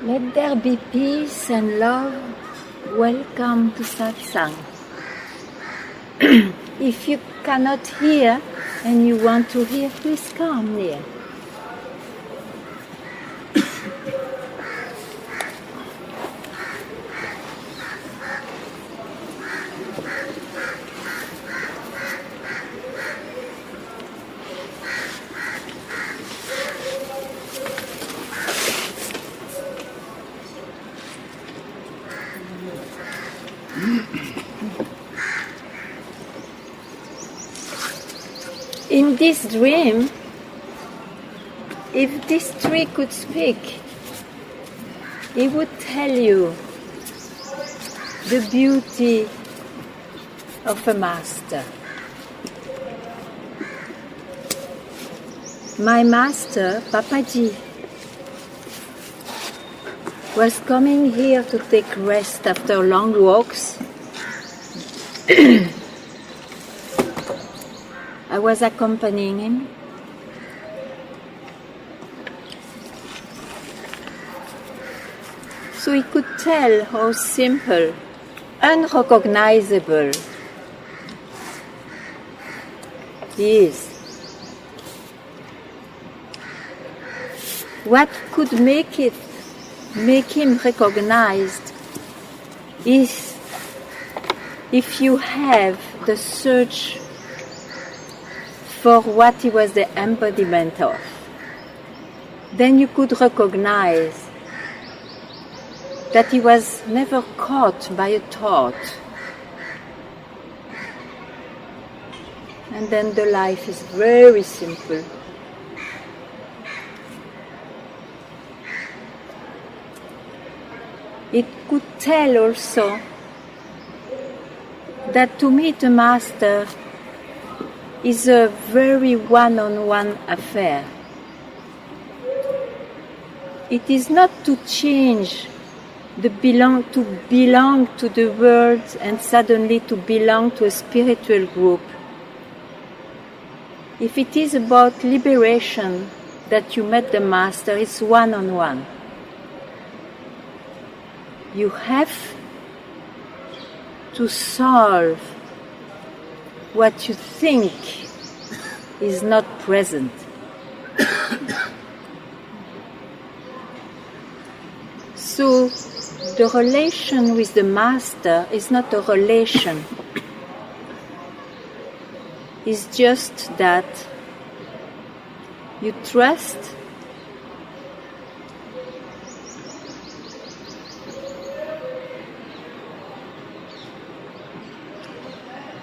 Let there be peace and love. Welcome to Satsang. If you cannot hear and you want to hear, please come near. In this dream, if this tree could speak, it would tell you the beauty of a master. My master, Papaji, was coming here to take rest after long walks. I was accompanying him. So he could tell how simple, unrecognizable he is. What could make him recognized is if you have the search for what he was the embodiment of. Then you could recognize that he was never caught by a thought. And then the life is very simple. It could tell also that to meet a master is a very one-on-one affair. It is not to change to belong to the world and suddenly to belong to a spiritual group. If it is about liberation that you met the master, it's one-on-one. You have to solve what you think is not present. So the relation with the master is not a relation. It's just that you trust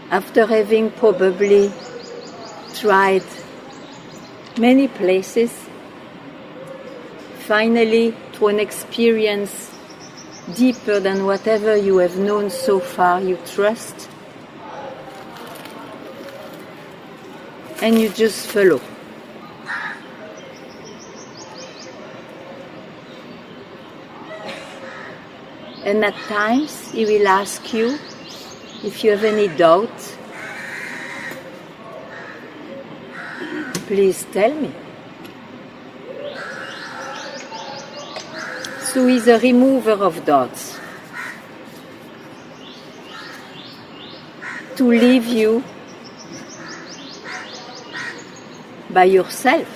after having probably tried many places, finally through an experience deeper than whatever you have known so far, you trust, and you just follow. And at times he will ask you if you have any doubt, please tell me. So he's a remover of doubts, to leave you by yourself.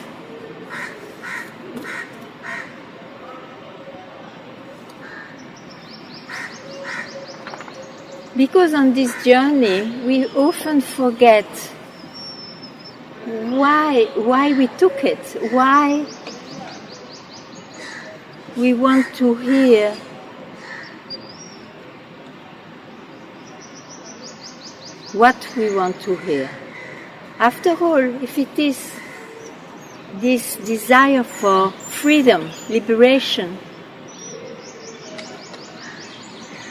Because on this journey we often forget why we took it, why we want to hear what we want to hear. After all, if it is this desire for freedom, liberation,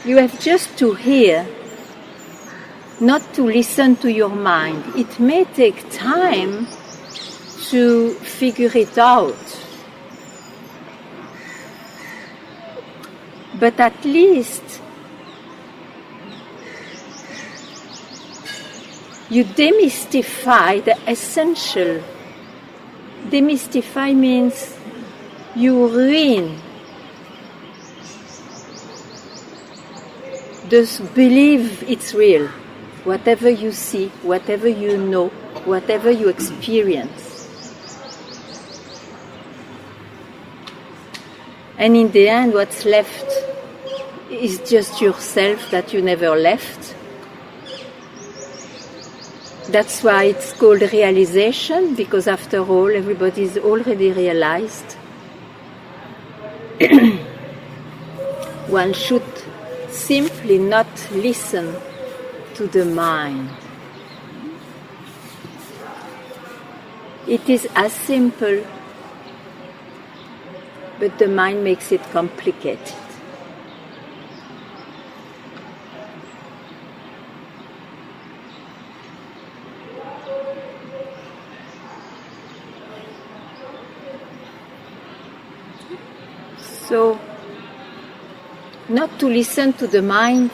you have just to hear, not to listen to your mind. It may take time to figure it out, but at least you demystify the essential. Demystify means you ruin this belief it's real. Whatever you see, whatever you know, whatever you experience. And in the end, what's left is just yourself that you never left. That's why it's called realization, because after all, everybody's already realized. One should simply not listen to the mind. It is as simple, but the mind makes it complicated. So, not to listen to the mind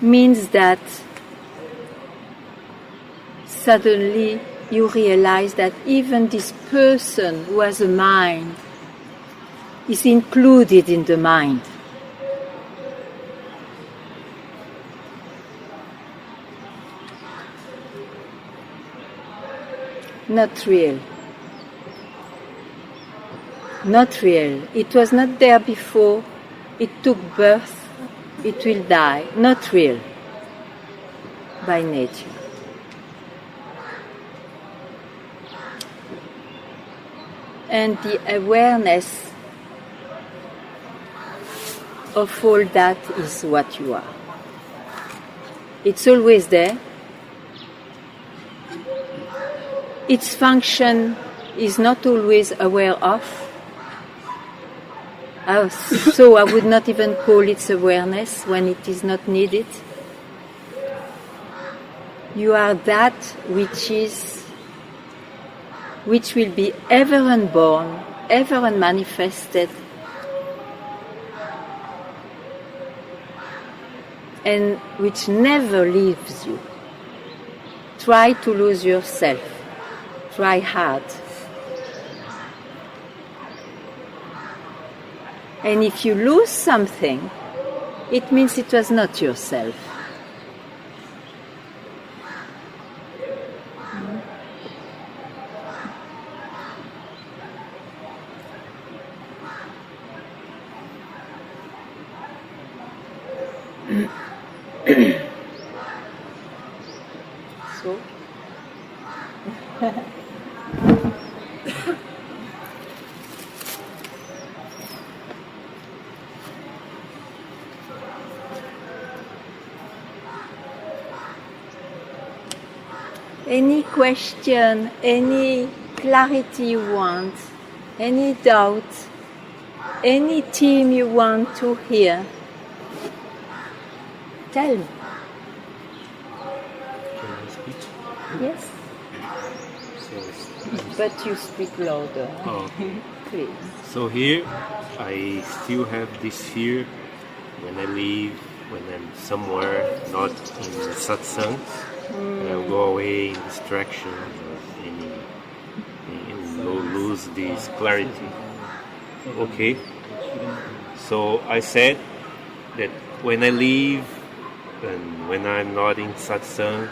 means that suddenly you realize that even this person who has a mind is included in the mind. Not real. Not real. It was not there before. It took birth. It will die. Not real. By nature. And the awareness of all that is what you are. It's always there. Its function is not always aware of. So I would not even call it awareness when it is not needed. You are that which will be ever unborn, ever unmanifested, and which never leaves you. Try to lose yourself. Try hard. And if you lose something, it means it was not yourself. So, any question, any clarity you want, any doubt, Any theme you want to hear, tell me. Can I speak? Yes, So, but you speak louder. oh. Please. So here, I still have this fear when I leave, when I'm somewhere, not in satsang, I'll go away in distraction or lose this clarity. Okay, so I said that when I leave and when I'm not in satsang,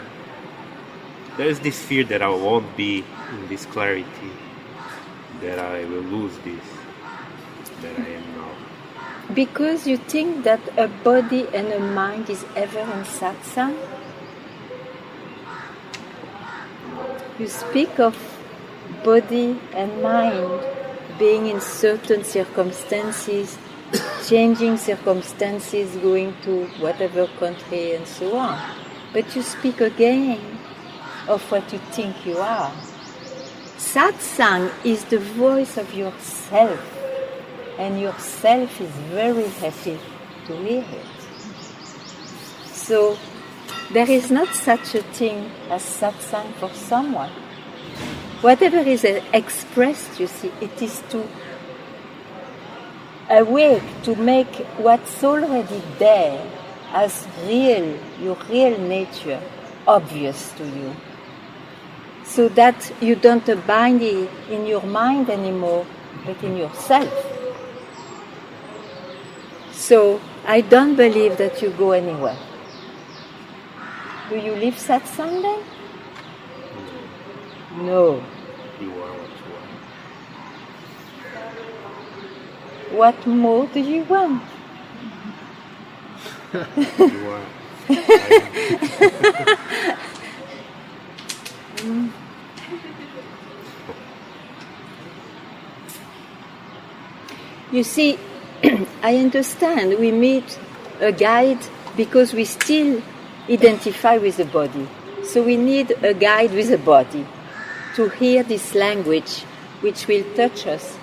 there's this fear that I won't be in this clarity, that I will lose this, that I am now. Because you think that a body and a mind is ever in satsang? You speak of body and mind being in certain circumstances, changing circumstances, going to whatever country and so on. But you speak again of what you think you are. Satsang is the voice of yourself, and yourself is very happy to hear it. So there is not such a thing as satsang for someone. Whatever is expressed, you see, it is to awake, to make what's already there as real, your real nature, obvious to you. So that you don't abide in your mind anymore, but in yourself. So I don't believe that you go anywhere. Do you leave satsang then? No. You are what you are. What more do you want? You are. You see, I understand we meet a guide because we still identify with the body. So we need a guide with a body to hear this language which will touch us.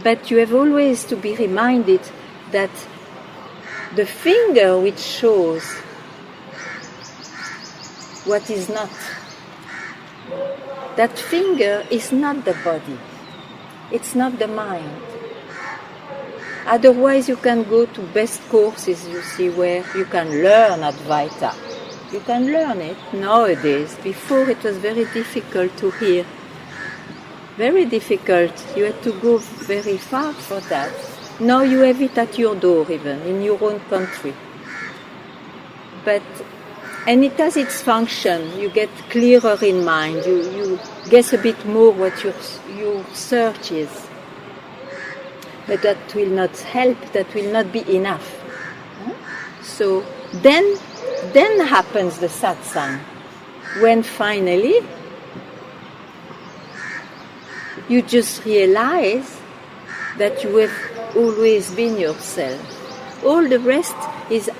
But you have always to be reminded that the finger which shows what is not, that finger is not the body. It's not the mind. Otherwise you can go to best courses, you see, where you can learn Advaita. You can learn it nowadays. Before it was very difficult to hear. Very difficult. You had to go very far for that. Now you have it at your door even, in your own country. And it has its function. You get clearer in mind. You guess a bit more what your search is. But that will not help, that will not be enough. So then happens the satsang, when finally you just realize that you have always been yourself. All the rest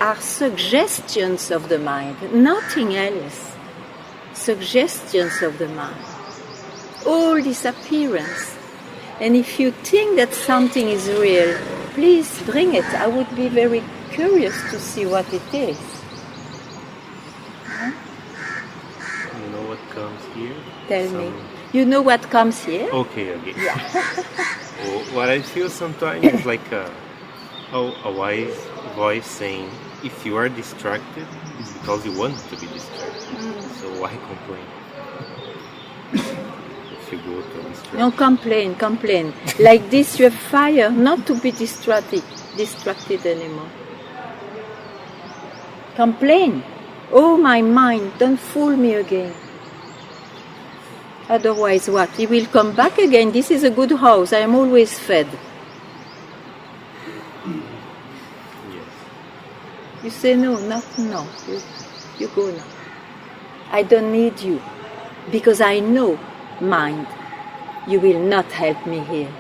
are suggestions of the mind, nothing else. Suggestions of the mind. All this appearance. And if you think that something is real, please bring it. I would be very curious to see what it is. You know what comes here? Tell me. You know what comes here? Okay. Yeah. What I feel sometimes is like a wise voice saying, if you are distracted, it's because you want to be distracted. So why complain? If you go to distraction. No, complain. Like this you have fire, not to be distracted anymore. Complain. Oh, my mind, don't fool me again. Otherwise what? He will come back again. This is a good house. I am always fed. Yes. You say no. You go now. I don't need you. Because I know, mind, you will not help me here.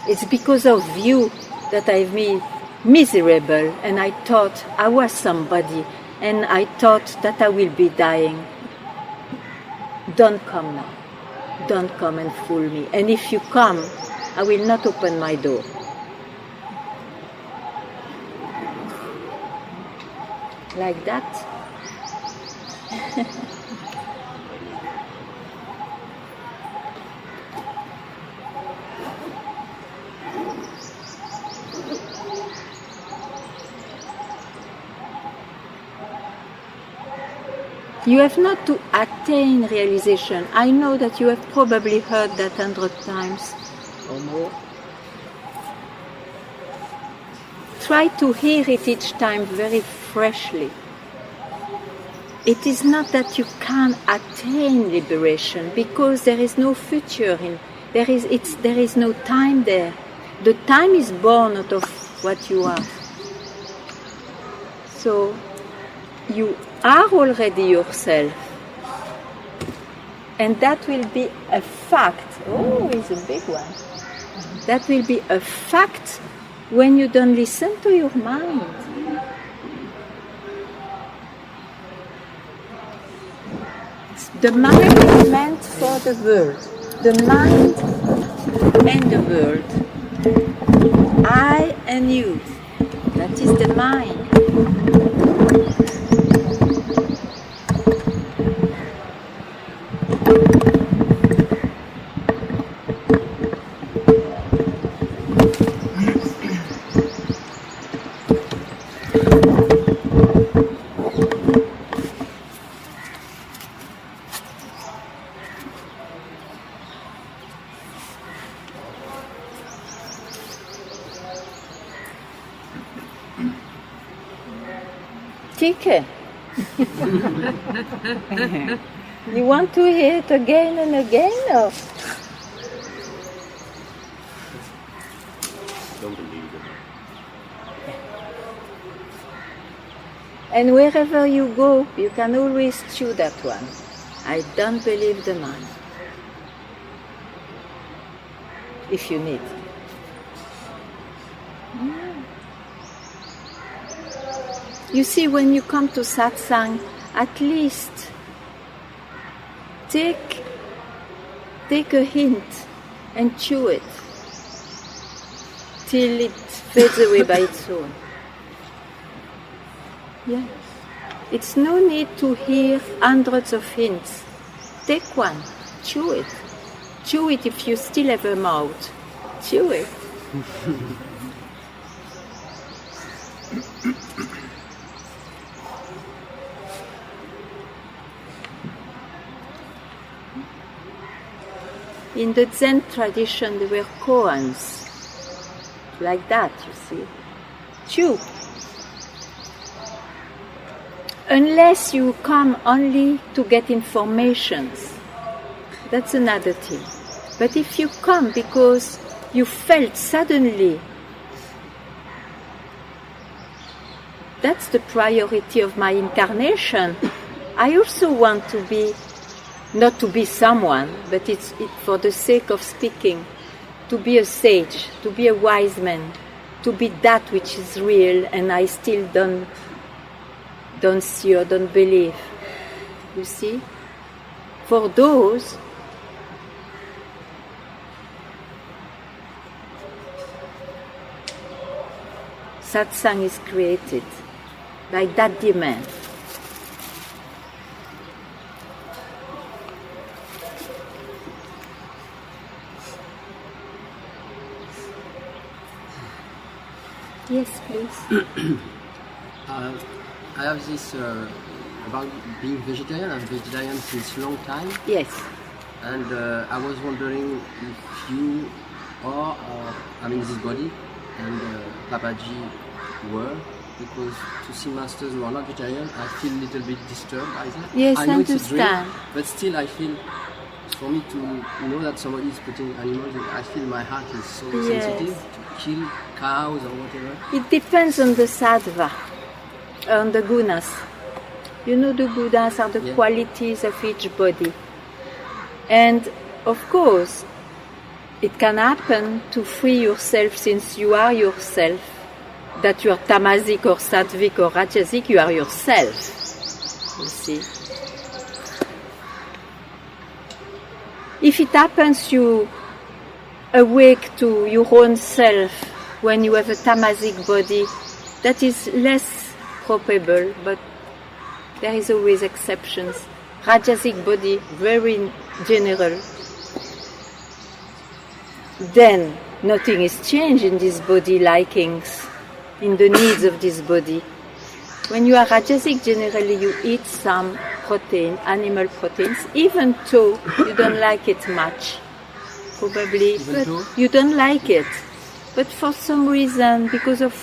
It's because of you that I've been miserable and I thought I was somebody and I thought that I will be dying. Don't come now. Don't come and fool me. And if you come, I will not open my door. Like that. You have not to attain realization. I know that you have probably heard that 100 times or more. Try to hear it each time very freshly. It is not that you can attain liberation, because there is no future there is no time there. The time is born out of what you are. So you are already yourself, and that will be a fact. Oh, it's a big one. That will be a fact when you don't listen to your mind. The mind is meant for the world. The mind and the world. I and you. That is the mind. Kike. You want to hear it again and again? Or? Don't believe it. And wherever you go, you can always chew that one. I don't believe the mind. If you need. You see, when you come to satsang, at least take a hint and chew it till it fades away by its own. Yes. It's no need to hear hundreds of hints. Take one, chew it. Chew it if you still have a mouth. Chew it. In the Zen tradition, there were koans, like that, you see. Chew. Unless you come only to get informations, that's another thing. But if you come because you felt suddenly, that's the priority of my incarnation. I also want to be, not to be someone, but it's for the sake of speaking, to be a sage, to be a wise man, to be that which is real, and I still don't see or don't believe. You see? For those, satsang is created by that demand. Yes, please. I have this about being vegetarian. I'm vegetarian since a long time. Yes. And I was wondering if you are, this body, and Papaji were, because to see masters who are not vegetarian, I feel a little bit disturbed by that. Yes, I know understand. it's a dream, but still I feel, for me to know that somebody is putting animals, I feel my heart is so sensitive to kill cows or whatever. It depends on the sattva, on the gunas. You know, the gunas are the qualities of each body. And of course, it can happen to free yourself, since you are yourself, that you are tamasic or sattvic or rajasic, you are yourself. You see. If it happens you awake to your own self when you have a tamasic body, that is less probable, but there is always exceptions. Rajasic body, very general. Then nothing is changed in this body likings, in the needs of this body. When you are Rajasic, generally you eat some protein, animal proteins, even though you don't like it much. Probably, but you don't like it. But for some reason, because of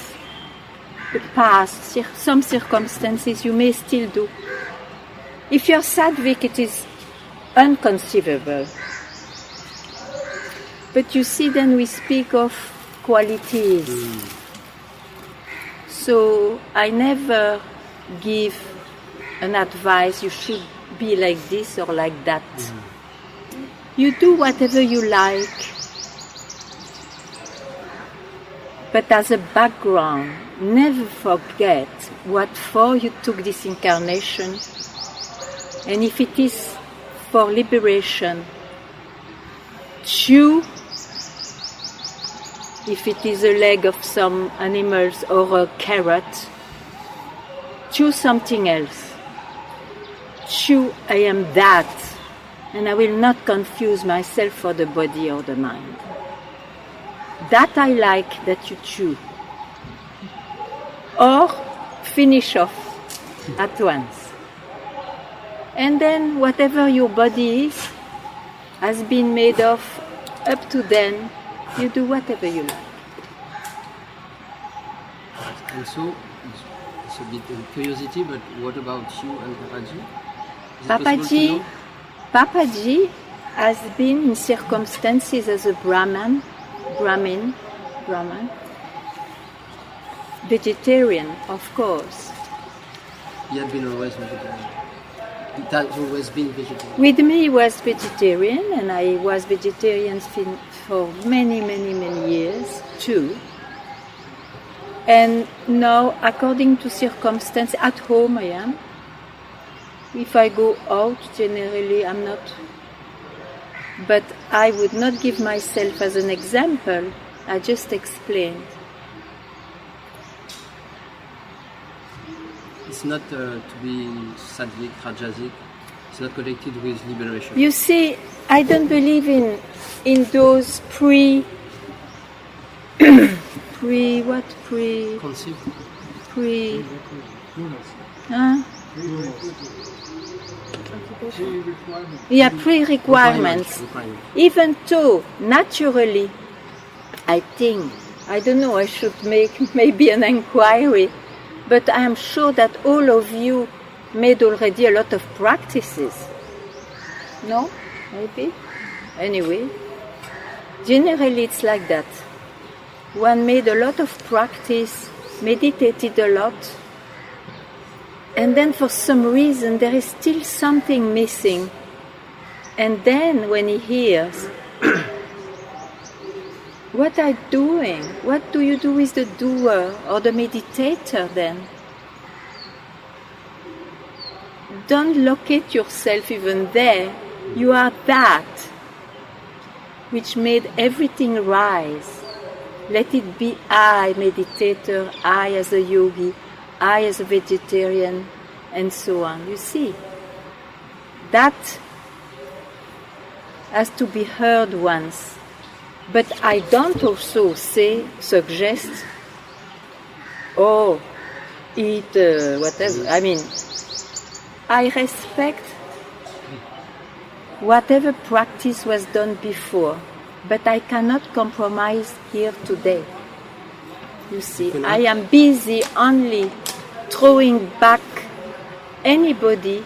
the past, some circumstances, you may still do. If you're Sattvic, it is unconceivable. But you see, then we speak of qualities. So I never give an advice, you should be like this or like that. You do whatever you like. But as a background, never forget what for you took this incarnation. And if it is for liberation, chew. If it is a leg of some animals or a carrot, choose something else. Choose I am that, and I will not confuse myself for the body or the mind. That I like that you chew. Or finish off at once. And then whatever your body is, has been made of up to then, you do whatever you like. And so, it's a bit of curiosity, but what about you and Papaji? Is it possible to know? Papaji has been in circumstances as a Brahmin, vegetarian, of course. He had been always vegetarian. It has always been vegetarian. With me, he was vegetarian, and I was vegetarian for many, many, many years too. And now, according to circumstances, at home I am. If I go out, generally I'm not. But I would not give myself as an example. I just explained. It's not to be Sattvic, Rajasic. It's not connected with liberation. You see, I don't believe in those Conceived. Huh? Yeah, pre-requirements. Even though, naturally, I think, I don't know, I should make maybe an inquiry, but I am sure that all of you made already a lot of practices. No? Maybe? Anyway, generally it's like that. One made a lot of practice, meditated a lot, and then for some reason there is still something missing. And then when he hears, what are you doing? What do you do with the doer or the meditator then? Don't locate yourself even there. You are that which made everything rise. Let it be I, meditator, I as a yogi, I as a vegetarian, and so on. You see, that has to be heard once. But I don't also suggest, oh, eat whatever. I mean, I respect whatever practice was done before, but I cannot compromise here today. You see, I am busy only throwing back anybody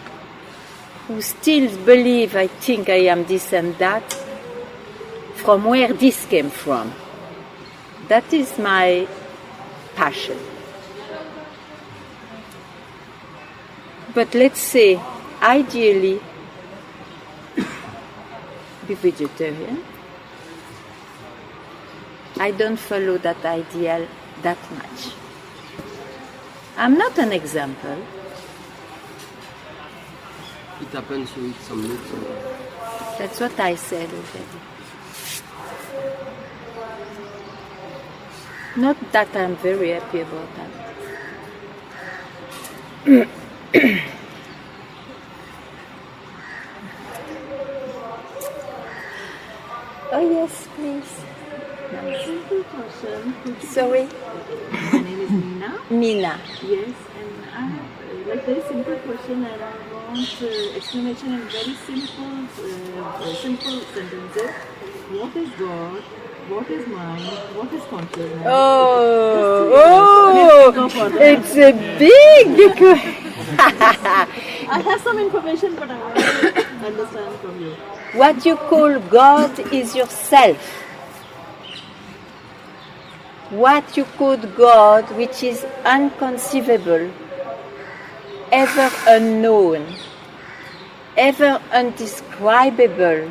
who still believe I think I am this and that, from where this came from. That is my passion. But let's say, ideally, be vegetarian. I don't follow that ideal that much. I'm not an example. It happens to eat some meat. That's what I said already. Not that I'm very happy about that. Oh yes, please. Simple question. Sorry, My name is Nina. Nina. Yes, and I have like very simple question, and I want explanation in very simple sentences. What is God? What is mind? What is consciousness? Oh, Go for that. it's a big question. I have some information, but I want to understand from you. What you call God is yourself. What you call God, which is unconceivable, ever unknown, ever undescribable,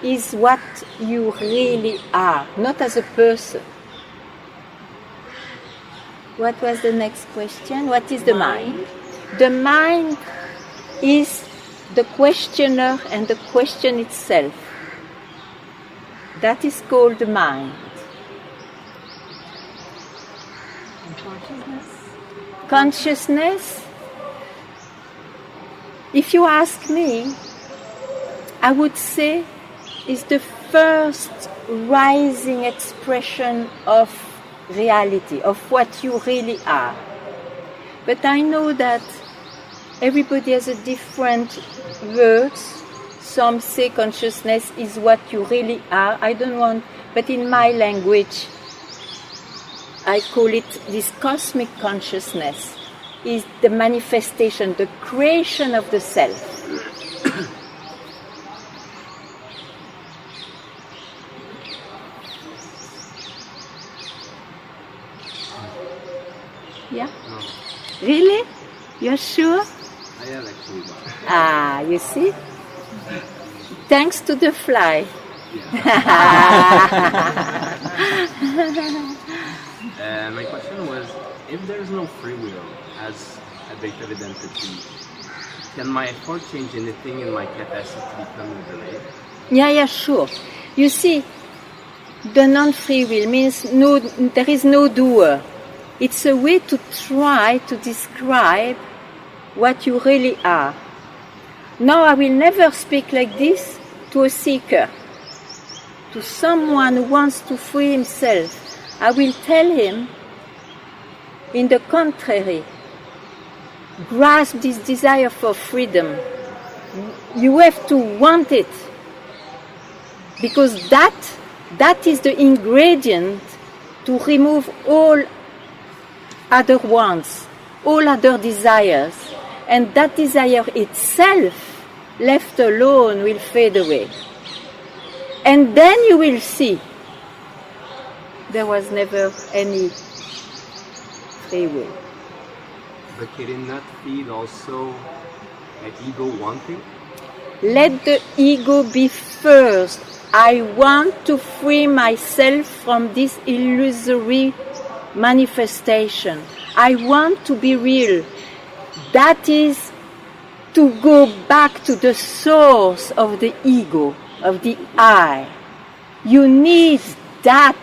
is what you really are, not as a person. What was the next question? What is the mind? The mind is the questioner and the question itself. That is called the mind. And consciousness? Consciousness, if you ask me, I would say is the first rising expression of reality, of what you really are. But I know that everybody has a different words. Some say consciousness is what you really are. I don't want, but in my language, I call it this cosmic consciousness is the manifestation, the creation of the self. Yeah? No, Really? You're sure? I have actually one. Ah, you see? Thanks to the fly. My question was, if there is no free will as objective identity, can my effort change anything in my capacity to become liberated? Yeah, sure. You see, the non-free will means there is no doer. It's a way to try to describe what you really are. Now, I will never speak like this to a seeker, to someone who wants to free himself. I will tell him, in the contrary, grasp this desire for freedom. You have to want it, because that is the ingredient to remove all other wants, all other desires, and that desire itself, left alone, will fade away. And then you will see there was never any free will. But can it not feed also an ego wanting? Let the ego be first. I want to free myself from this illusory manifestation. I want to be real. That is to go back to the source of the ego, of the I. You need that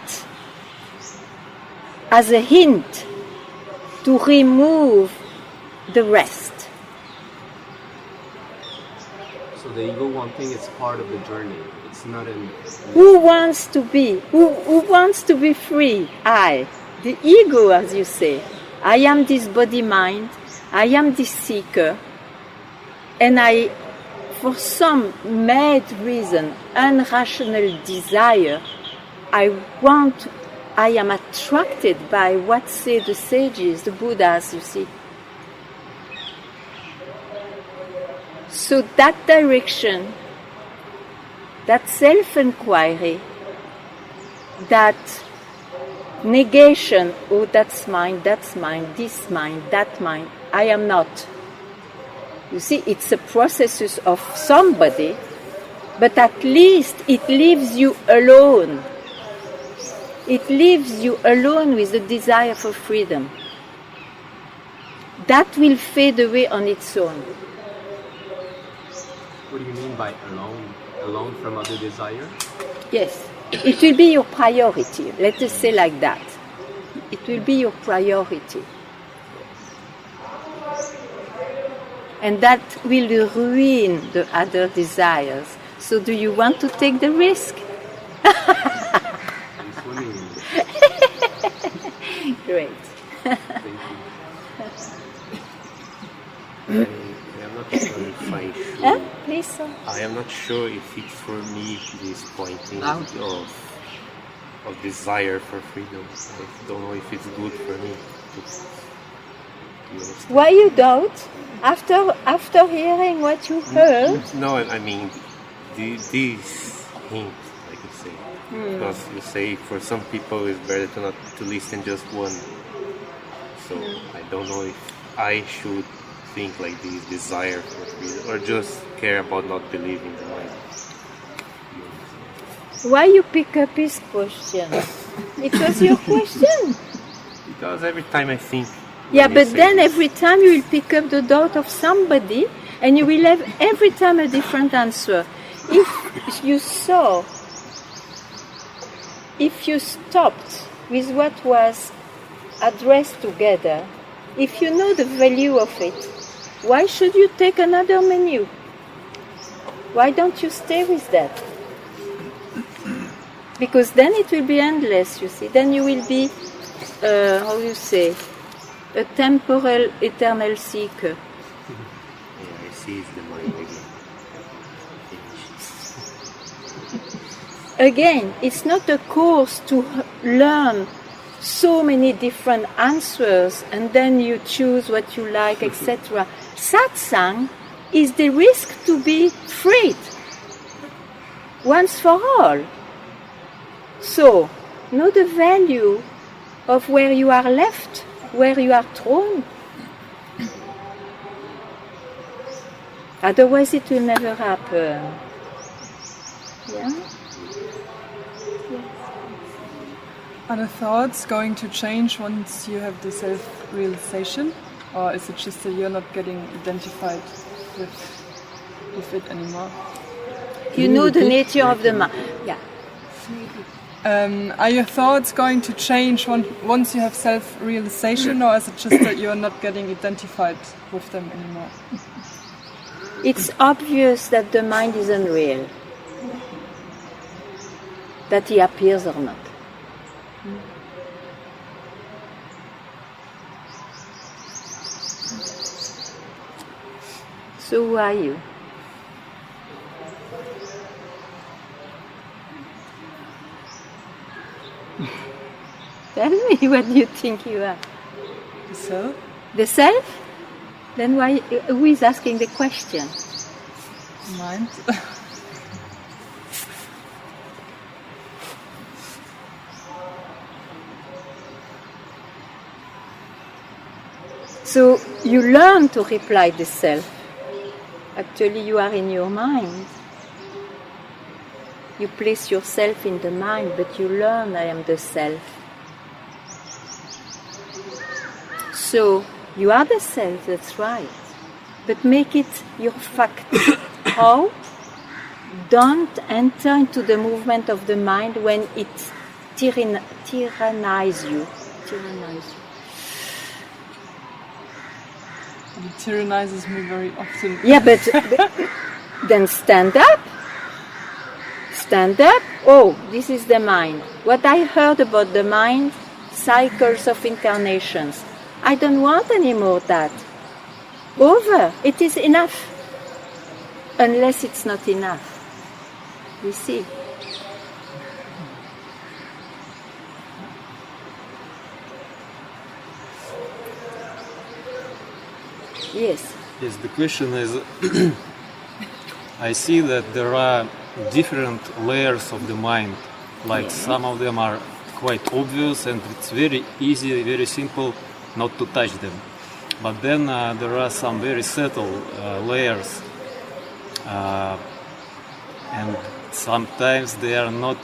as a hint to remove the rest. So the ego wanting is part of the journey. It's not an... Who wants to be? Who wants to be free? I. The ego, as you say. I am this body-mind. I am this seeker. And I, for some mad reason, irrational desire, I am attracted by what say the sages, the Buddhas, you see. So that direction, that self-inquiry, that negation, oh, that's mine, this mine, that mine, I am not. You see, it's a process of somebody, but at least it leaves you alone. It leaves you alone with the desire for freedom. That will fade away on its own. What do you mean by alone? Alone from other desire? Yes. It will be your priority. Let us say like that. It will be your priority. And that will ruin the other desires. So do you want to take the risk? Great. I am not sure if I should. Please, sir. I am not sure if it's for me this pointing of desire for freedom. I don't know if it's good for me. Why you doubt? After hearing what you heard? No, I mean these hints, like you say, because you say for some people it's better to listen just one. So I don't know if I should think like this, desire for freedom, or just care about not believing the mind. Why you pick up his question? It was your question. Because every time I think. Yeah, but then every time you will pick up the doubt of somebody, and you will have every time a different answer. If you stopped with what was addressed together, if you know the value of it, why should you take another menu? Why don't you stay with that? Because then it will be endless, you see. Then you will be, how you say, a temporal, eternal seeker. Yeah, I see it's the mind again. Again, it's not a course to learn so many different answers and then you choose what you like, etc. Satsang is the risk to be freed once for all. So, know the value of where you are left, where you are thrown. Otherwise it will never happen. Yeah? Are the thoughts going to change once you have the self-realization? Or is it just that you're not getting identified with it anymore? You know the nature of the mind. Yeah. Are your thoughts going to change once you have self-realization, or is it just that you're not getting identified with them anymore? It's obvious that the mind is unreal, that he appears or not. So who are you? Tell me, what do you think you are? The self? The self? Then why? Who is asking the question? Mind. So you learn to reply the self. Actually, you are in your mind. You place yourself in the mind, but you learn I am the self. So you are the self, that's right. But make it your fact. How? Don't enter into the movement of the mind when it tyrannizes you. It tyrannizes me very often. Yeah, but then stand up. Stand up. Oh, this is the mind. What I heard about the mind, cycles of incarnations. I don't want any more that. Over. It is enough. Unless it's not enough. You see. Yes. Yes, the question is, I see that there are different layers of the mind, like some of them are quite obvious and it's very easy, very simple not to touch them. But then there are some very subtle layers and sometimes they are not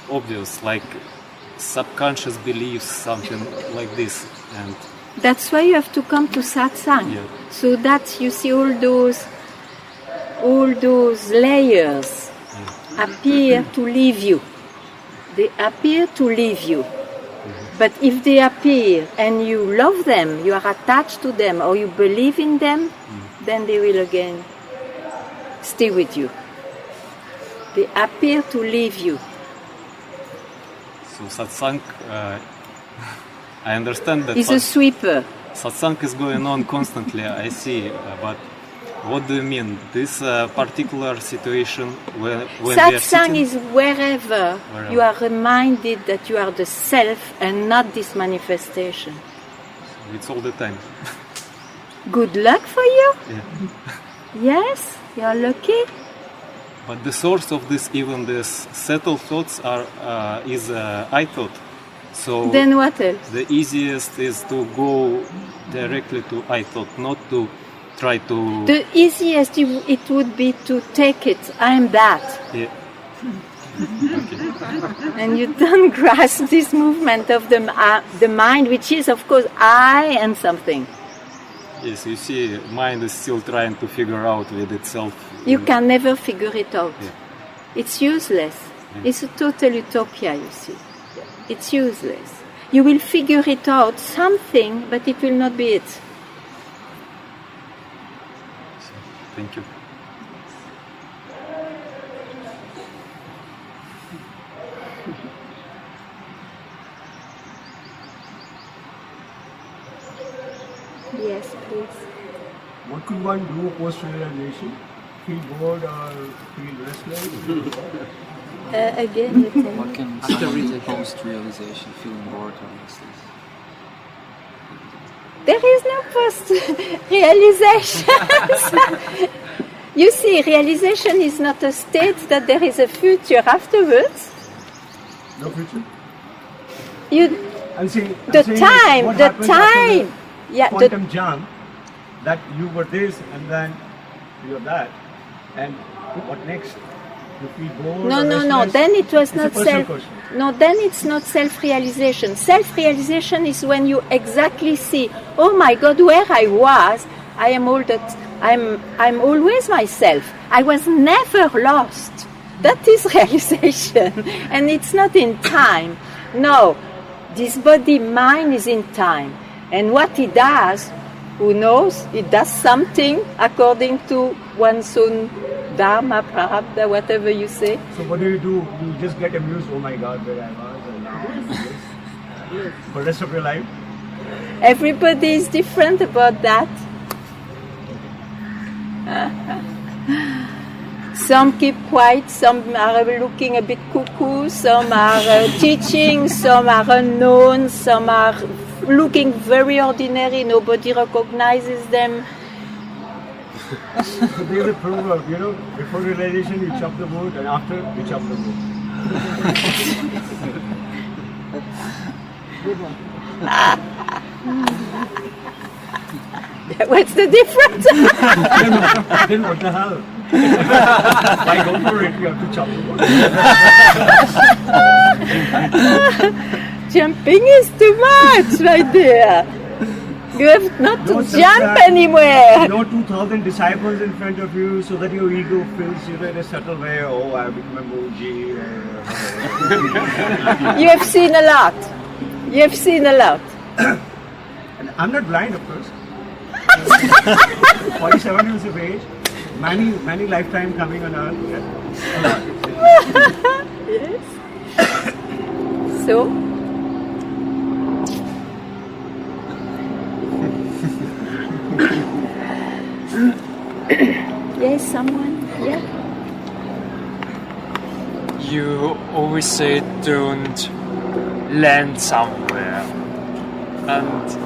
obvious, like subconscious beliefs, something like this. And that's why you have to come to satsang. Yeah. So that you see all those layers appear to leave you. They appear to leave you. But if they appear and you love them, you are attached to them, or you believe in them, then they will again stay with you. They appear to leave you. So satsang, I understand that It's a sweeper. satsang is going on constantly, I see, but what do you mean? This particular situation when we are Satsang sitting? is wherever you are reminded that you are the self and not this manifestation. It's all the time. Good luck for you. Yeah. Yes, you are lucky. But the source of this, even these settled thoughts, is I thought. So Then what else? the easiest is to go directly to I thought, not to try to. The easiest it would be to take it. I am that. Yeah. And you don't grasp this movement of the mind, which is, of course, I and something. Yes, you see, mind is still trying to figure out with itself. You can never figure it out. Yeah. It's useless. It's a total utopia, you see. It's useless. You will figure it out, something, but it will not be it. Thank you. Yes, please. What could one do post-realization? Feel bored or feel restless? Again, you tell me. What can someone do post-realization, feeling bored or restless? There is no post-realization. You see, realization is not a state that there is a future afterwards. No future? The saying time, what the happens after time. Yeah, quantum jump, that you were this and then you're that. And what next? You feel bored? No, or no, no. restless? Then it was It's not a personal self. question. No, then it's not self-realization. Self-realization is when you exactly see, oh my God, where I was, I am all that. I'm always myself. I was never lost. That is realization, and it's not in time. No, this body-mind is in time, and what it does, who knows? It does something according to one's own dharma, prarabdha, whatever you say. So what do? You just get amused, oh my God, where I was and now I'm this. For the rest of your life? Everybody is different about that. Some keep quiet, some are looking a bit cuckoo, some are teaching, some are unknown, some are looking very ordinary, nobody recognizes them. So there's a proverb, before realization you chop the wood and after you chop the wood. What's the difference? Then what the hell? Why go for it? You have to chop the wood. Jumping is too much right there. You have not to jump anywhere. 2,000 disciples in front of you so that your ego feels in a subtle way, oh, I become a moji. You have seen a lot. You have seen a lot. And I'm not blind, of course. 47 years of age, many lifetime coming on earth. Yes. So? Yes, someone? Yeah. You always say don't land somewhere. And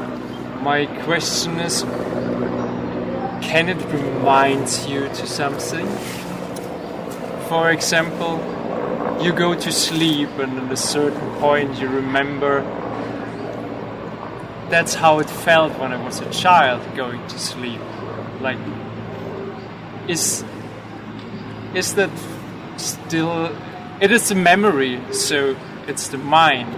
my question is, can it remind you to something? For example, you go to sleep and at a certain point you remember that's how it felt when I was a child going to sleep. Like, is that still... It is a memory, so it's the mind.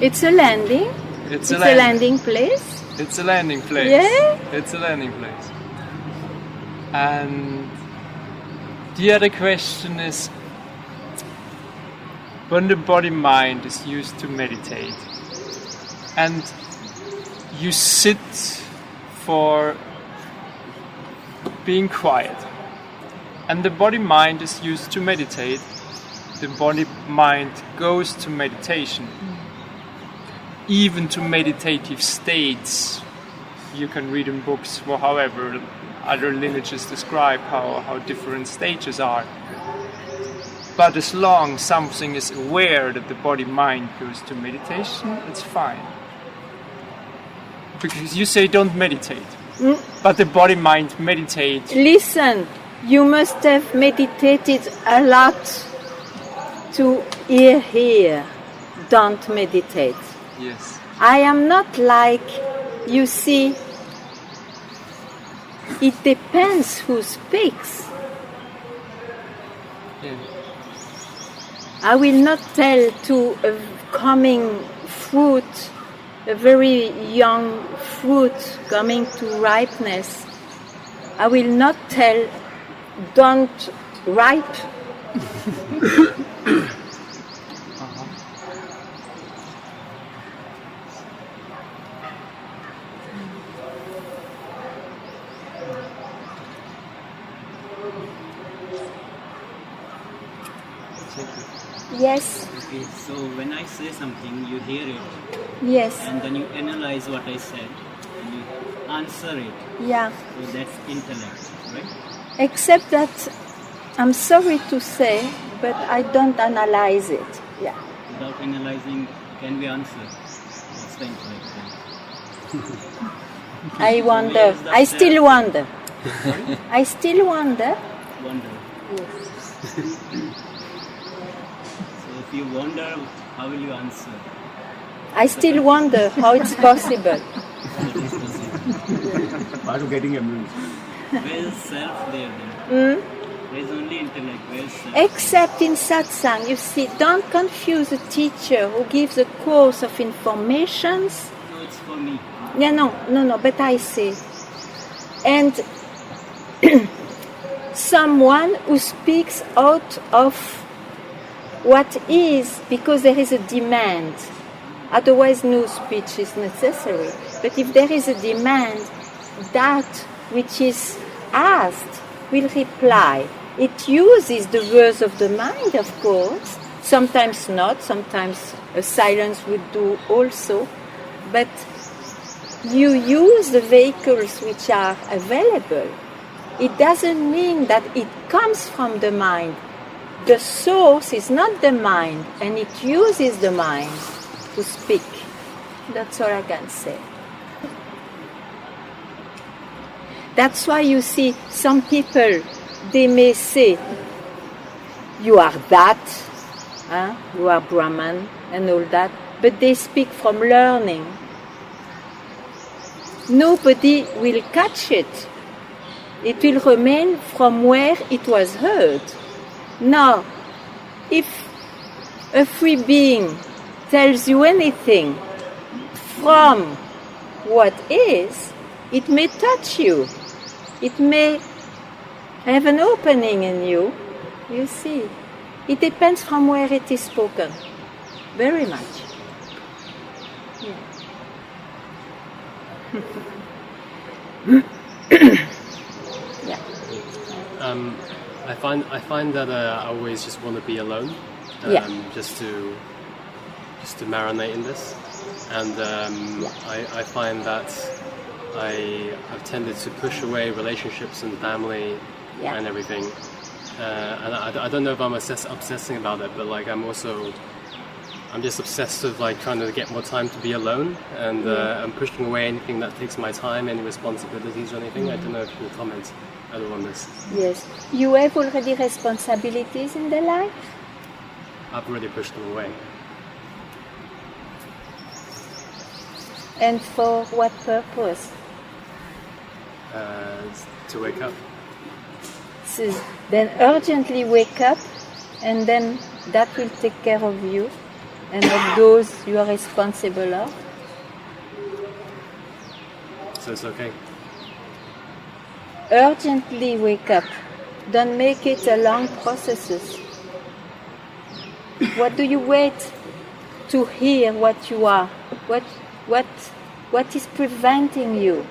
It's a landing. It's a landing place. It's a landing place. Yeah? It's a landing place. And the other question is, when the body-mind is used to meditate, and you sit for being quiet, and the body-mind is used to meditate, the body-mind goes to meditation, even to meditative states. You can read in books, or however other lineages describe how different stages are. But as long something is aware that the body-mind goes to meditation, it's fine. Because you say don't meditate, but the body-mind meditates. Listen, you must have meditated a lot to hear here. Don't meditate. Yes. I am not like, you see, it depends who speaks. Yeah. I will not tell to a coming fruit, a very young fruit coming to ripeness. I will not tell, don't ripe. Yes, Okay, so when I say something, you hear it, yes, and then you analyze what I said, and you answer it. yeah. So that's intellect, right? Except that, I'm sorry to say, but I don't analyze it. Yeah. Without analyzing, can we answer? What's the intellect then? I wonder. Where is the I still self? wonder. Sorry? I still wonder. Wonder. Yes. So if you wonder, how will you answer? I still wonder how it's possible. That is possible. Why are you getting amused? Where is self there then? There is only intellect. Where is self? Except in satsang, you see, don't confuse a teacher who gives a course of informations. No, it's for me. Yeah, no, but I say. And someone who speaks out of what is, because there is a demand. Otherwise, no speech is necessary. But if there is a demand, that which is asked will reply. It uses the words of the mind, of course. Sometimes not, sometimes a silence would do also. But you use the vehicles which are available. It doesn't mean that it comes from the mind. The source is not the mind, and it uses the mind to speak. That's all I can say. That's why you see some people, they may say, you are that, you are Brahman and all that, but they speak from learning. Nobody will catch it. It will remain from where it was heard. Now, if a free being tells you anything from what is, it may touch you. It may have an opening in you. You see, it depends from where it is spoken. Very much. Yeah. I find that I always just want to be alone, just to marinate in this, and I find that I've tended to push away relationships and family and everything, and I don't know if I'm obsessing about it, but like I'm just obsessed with like trying to get more time to be alone, and I'm pushing away anything that takes my time, any responsibilities or anything. I don't know if you can comment at all on this. Yes. You have already responsibilities in the life? I've already pushed them away. And for what purpose? To wake up. So then urgently wake up, and then that will take care of you and of those you are responsible of. So it's okay. Urgently wake up. Don't make it a long process. What do you wait to hear what you are? What is preventing you?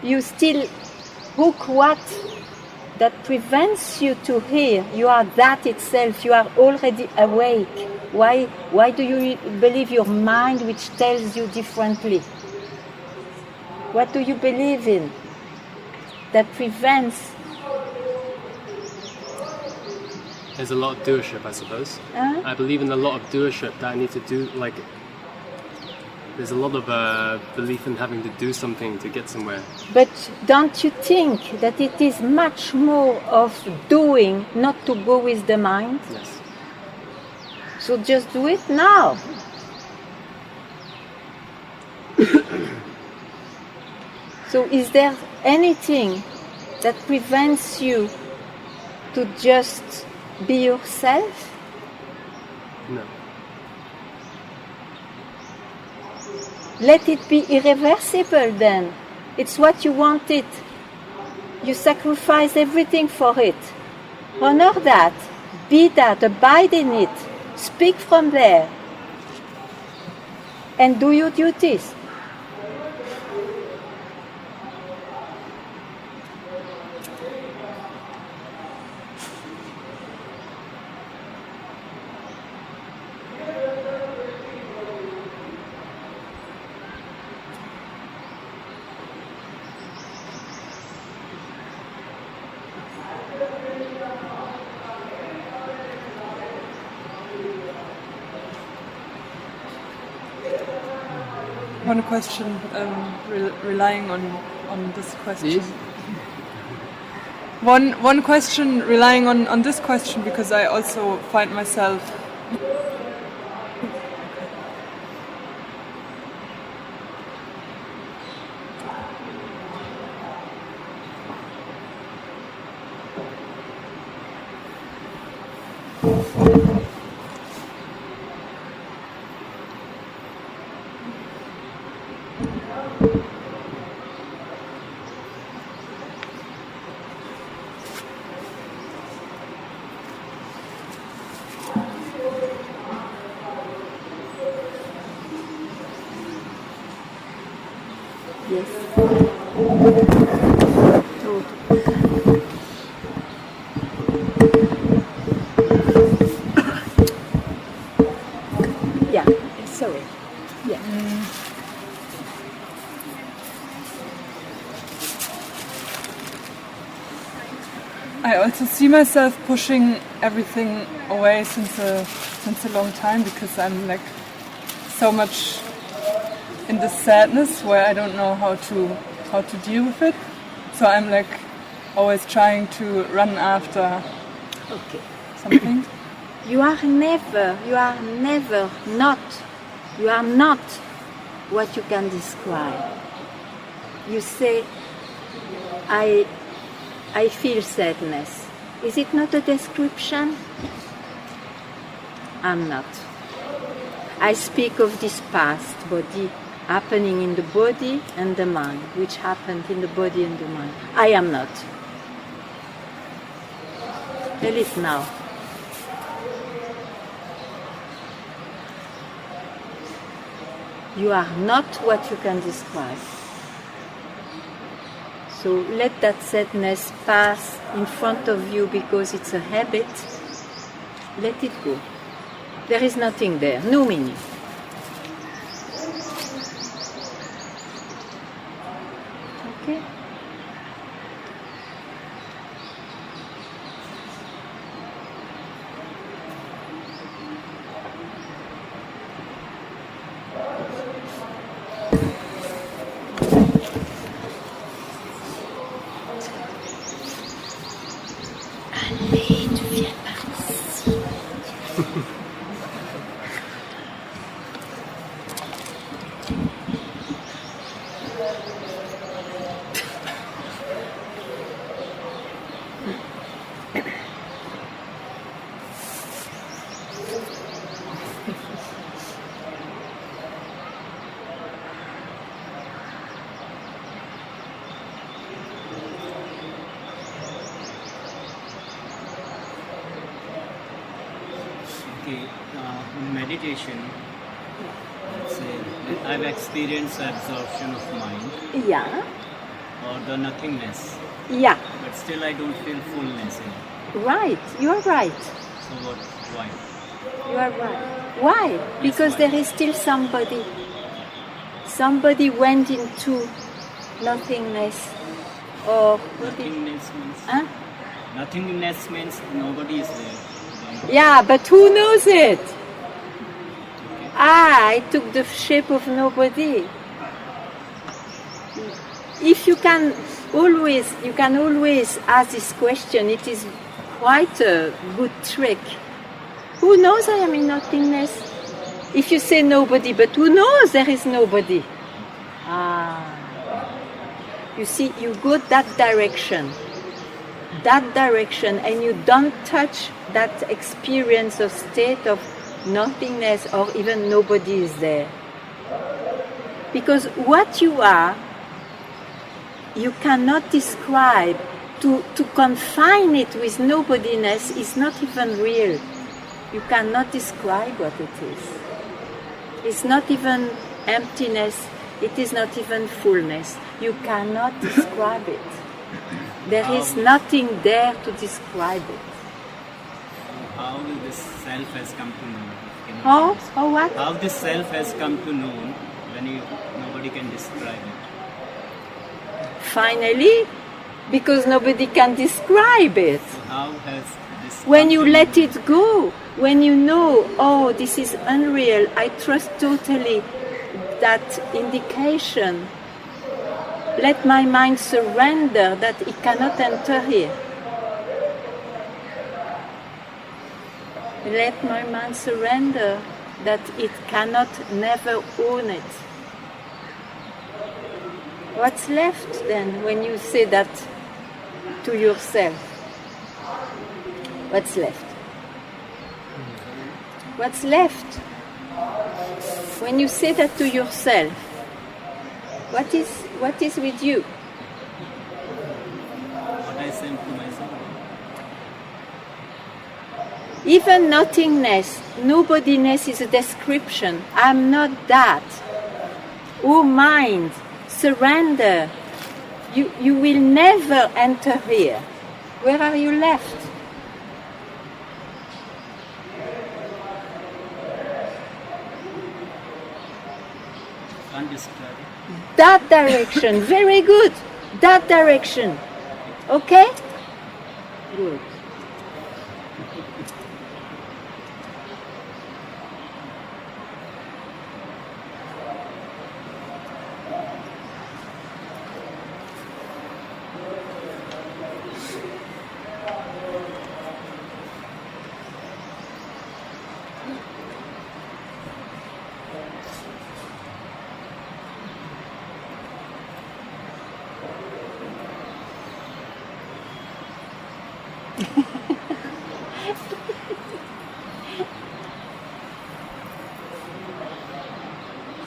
You still hook what that prevents you to hear. You are that itself. You are already awake. Why do you believe your mind which tells you differently? What do you believe in that prevents? There's a lot of doership, I suppose. I believe in a lot of doership that I need to do, like, there's a lot of belief in having to do something to get somewhere. But don't you think that it is much more of doing, not to go with the mind? Yes. So just do it now. So is there anything that prevents you to just be yourself? No. Let it be irreversible then. It's what you wanted. You sacrifice everything for it. Honor that. Be that. Abide in it. Speak from there. And do your duties. One question, relying on this question. Yes? One question relying on this question, because I also find myself Yes. Yeah, sorry. Yeah. I also see myself pushing everything away since a long time, because I'm like so much in this sadness where I don't know how to deal with it. So I'm like always trying to run after something. You are not what you can describe. You say, I feel sadness. Is it not a description? I'm not. I speak of this past body happening in the body and the mind, which happened in the body and the mind. I am not. Tell it now. You are not what you can describe. So let that sadness pass in front of you because it's a habit. Let it go. There is nothing there, no meaning. Okay? Okay, in meditation, let's say that I've experienced absorption of mind Yeah, or the nothingness, yeah, but still I don't feel fullness in it. right, you are right. So what? Why? You are right. Why? Because why? there is still somebody. Somebody went into nothingness. Or Nothingness means. Huh? Nothingness means nobody is there. Yeah, but who knows it? I took the shape of nobody. If you can always ask this question. It is quite a good trick. Who knows I am in nothingness? If you say nobody, but who knows there is nobody? You see, you go that direction, and you don't touch that experience of state of nothingness or even nobody is there. Because what you are, you cannot describe. To confine it with nobodiness is not even real. You cannot describe what it is. It's not even emptiness. It is not even fullness. You cannot describe it. There is nothing there to describe it. How this self has come to know? How what? How this self has come to know when nobody can describe it? Finally, because nobody can describe it. So how has this? When you let it go, when you know, oh, this is unreal, I trust totally that indication. Let my mind surrender that it cannot enter here. Let my mind surrender that it cannot never own it. What's left then when you say that to yourself? What's left? What's left? When you say that to yourself, what is with you? What I say to myself. Even nothingness, nobodiness is a description. I'm not that. Oh mind, surrender. You will never enter here. Where are you left? Undescribed. That direction, very good. That direction. Okay? Good.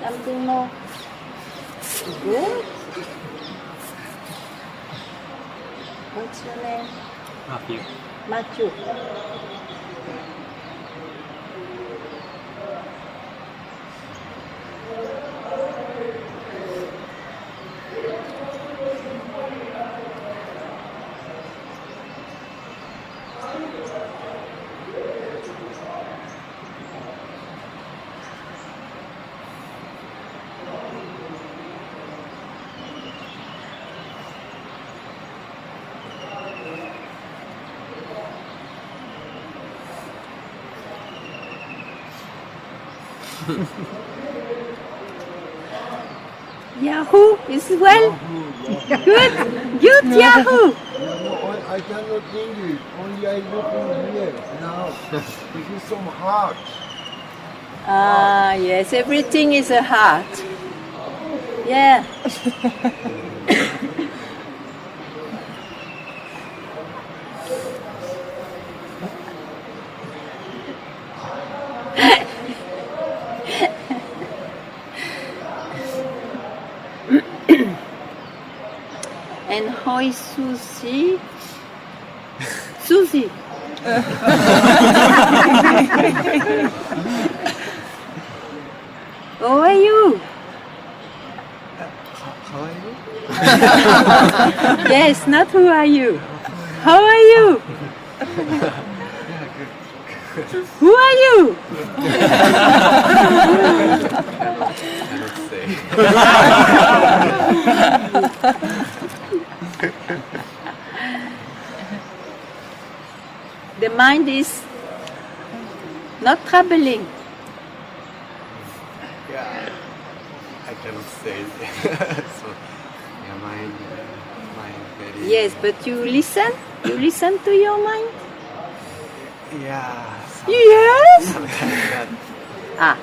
Something more. Good. What's your name? Matthew. Matthew. Yahoo is well. Good, good Yahoo. I cannot English. Only I look in here now. This is some heart. Ah, yes, everything is a heart. Yeah. And how is Susie? Susie. How are you? How are you? Yes, not who are you. How are you? Who are you? Cannot say. The mind is not troubling. Yeah, I cannot say. So, yeah, mind very. Yes, but you listen? You listen to your mind? Yeah. Yes? Sometimes that. Ah. I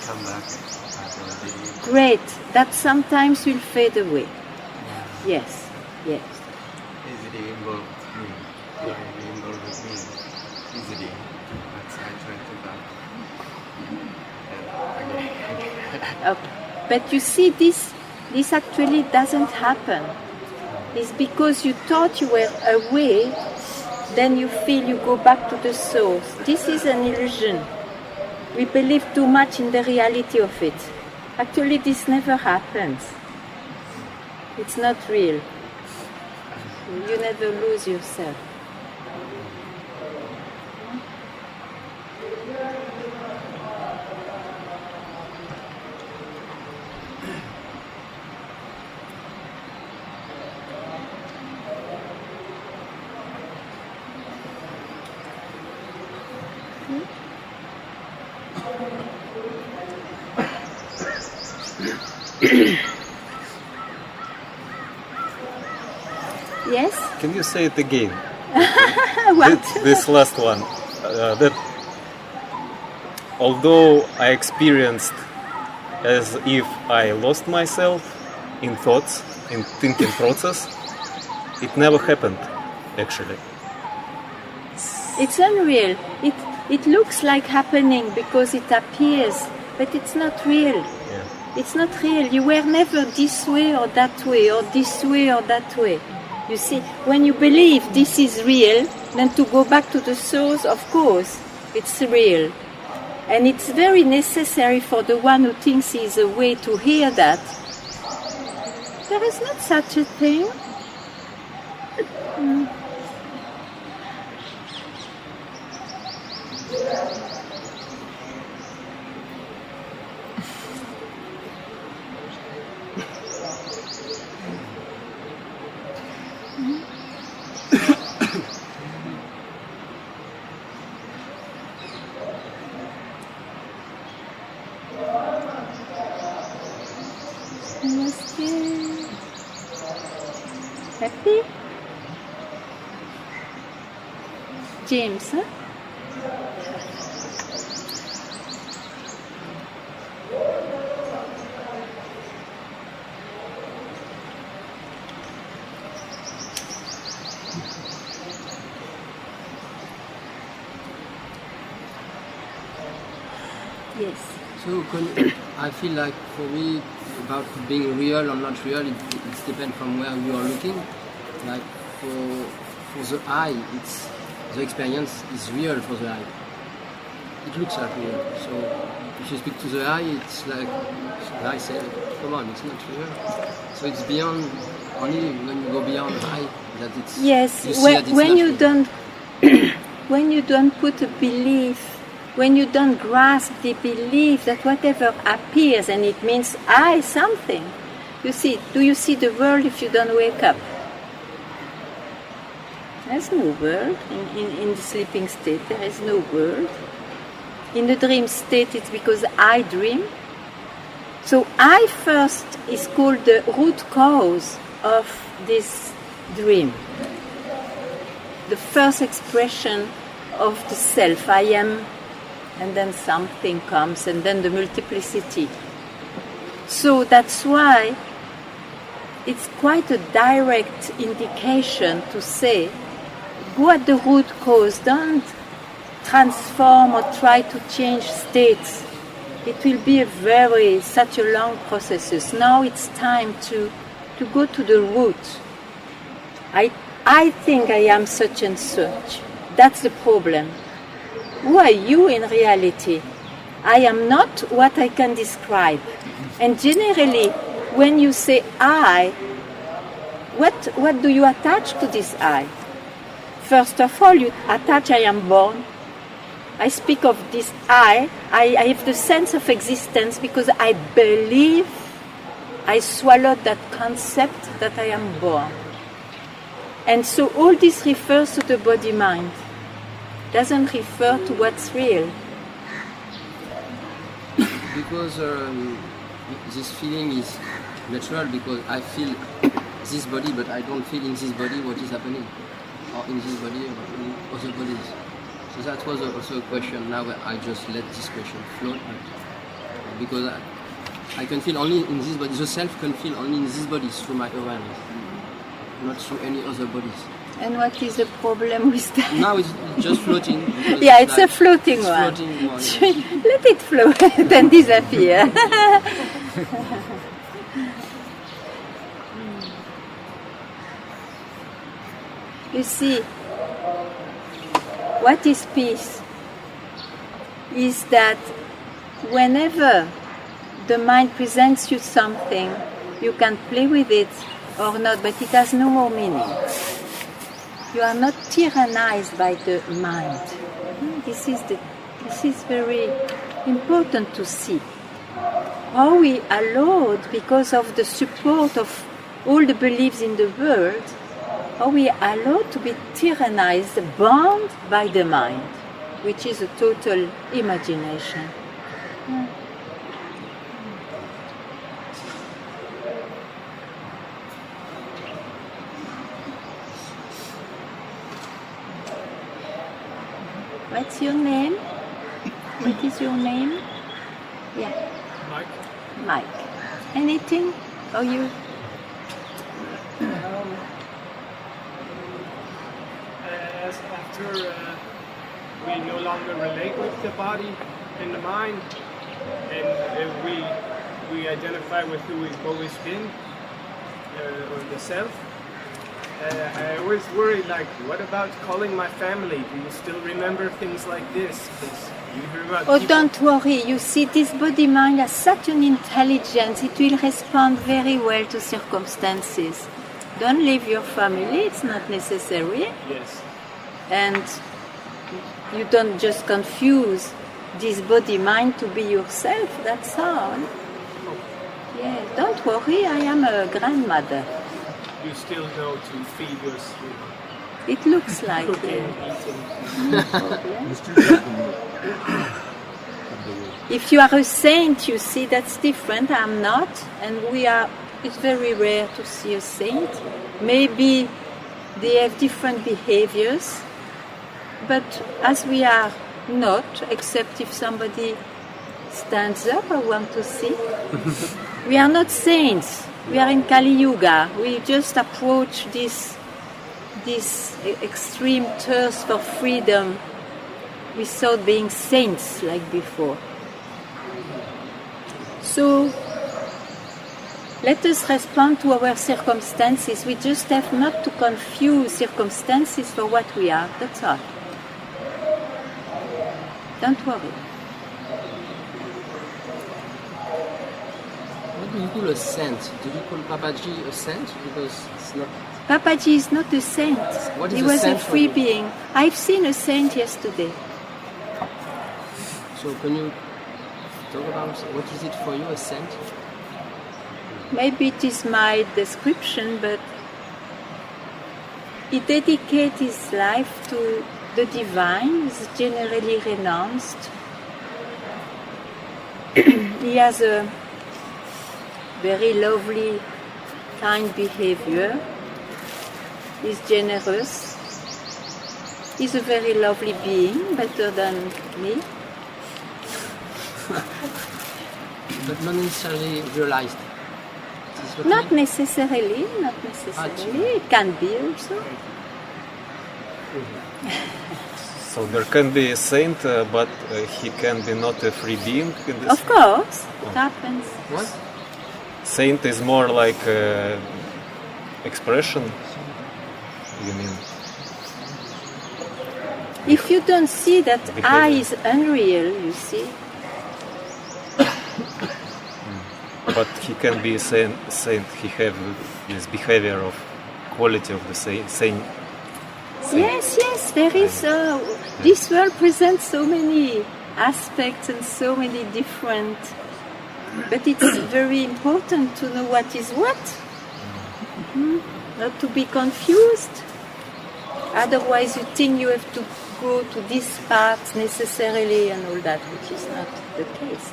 come back after the day. Great. That sometimes will fade away. Yes, yes. Easily involved me. Easily involved with me. Easily. But I try to back. Okay. But you see, this actually doesn't happen. It's because you thought you were away, then you feel you go back to the source. This is an illusion. We believe too much in the reality of it. Actually, this never happens. It's not real. You never lose yourself. Yes? Can you say it again? What? This last one. That although I experienced as if I lost myself in thoughts, in thinking process, it never happened, actually. It's unreal. It looks like happening because it appears, but it's not real. Yeah. It's not real. You were never this way or that way, or this way or that way. You see, when you believe this is real, then to go back to the source, of course, it's real. And it's very necessary for the one who thinks he is a way to hear that. There is not such a thing. Happy? James, huh? Yes. So I feel like for me, about being real or not real, it depends from where you are looking. Like for the eye, it's the experience is real for the eye. It looks like real. So if you speak to the eye, it's like the eye says, "Come on, it's not real." So it's beyond. Only when you go beyond the eye that it's. Yes. You see that it's when not you real. don't, when you don't put a belief. When you don't grasp the belief that whatever appears and it means I something. You see, do you see the world if you don't wake up? There's no world. In the sleeping state, there is no world. In the dream state, it's because I dream. So I first is called the root cause of this dream. The first expression of the self, I am. And then something comes, and then the multiplicity. So that's why it's quite a direct indication to say, go at the root cause, don't transform or try to change states. It will be such a long process. Now it's time to go to the root. I think I am such and such. That's the problem. Who are you in reality? I am not what I can describe. And generally, when you say I, what do you attach to this I? First of all, you attach I am born. I speak of this I have the sense of existence because I believe I swallowed that concept that I am born. And so all this refers to the body-mind. Doesn't refer to what's real. Because this feeling is natural because I feel this body, but I don't feel in this body what is happening, or in this body or in other bodies. So that was also a question. Now I just let this question float because I can feel only in this body. The self can feel only in this body through my awareness, not through any other bodies. And what is the problem with that? Now it's just floating. Yeah, it's like a floating one. Floating one. Let it float and disappear. You see, what is peace? Is that whenever the mind presents you something, you can play with it or not, but it has no more meaning. You are not tyrannized by the mind. This is very important to see. How we allowed, because of the support of all the beliefs in the world, how we allowed to be tyrannized, bound by the mind, which is a total imagination. What's your name? What is your name? Yeah. Mike. Mike. Anything? Or you? As after we no longer relate with the body and the mind, and we identify with who we've always been, or the self. I always worry, like, what about calling my family? Do you still remember things like this? You hear about Oh, people. don't worry. You see, this body-mind has such an intelligence. It will respond very well to circumstances. Don't leave your family. It's not necessary. Yes. And you don't just confuse this body-mind to be yourself. That's all. Yeah, don't worry. I am a grandmother. You still know to feed your sleep. It looks like Cooking, it. eating. If you are a saint, you see, that's different. I'm not. And it's very rare to see a saint. Maybe they have different behaviors. But as we are not, except if somebody stands up, I want to see. We are not saints. We are in Kali Yuga. We just approach this extreme thirst for freedom without being saints like before. So let us respond to our circumstances. We just have not to confuse circumstances for what we are. That's all. Don't worry. What do you call a saint? Do you call Papaji a saint? Because it's not. Papaji is not a saint. What is he a was saint a for free you? being. I've seen a saint yesterday. So can you talk about what is it for you, a saint? Maybe it is my description, but he dedicates his life to the divine, is generally renounced. He has a very lovely, kind behavior. He's generous. He's a very lovely being, better than me. But not necessarily realized. Is what Not you mean? necessarily, not necessarily. It can be also. So there can be a saint, but he can be not a free being in this. Of course, it happens. What? Saint is more like expression. You mean? If you don't see that I is unreal, you see. But he can be a saint. He have this behavior of quality of the saint. Yes, there is. This world presents so many aspects and so many different. But it's very important to know what is what. Not to be confused. Otherwise, you think you have to go to this path necessarily and all that, which is not the case.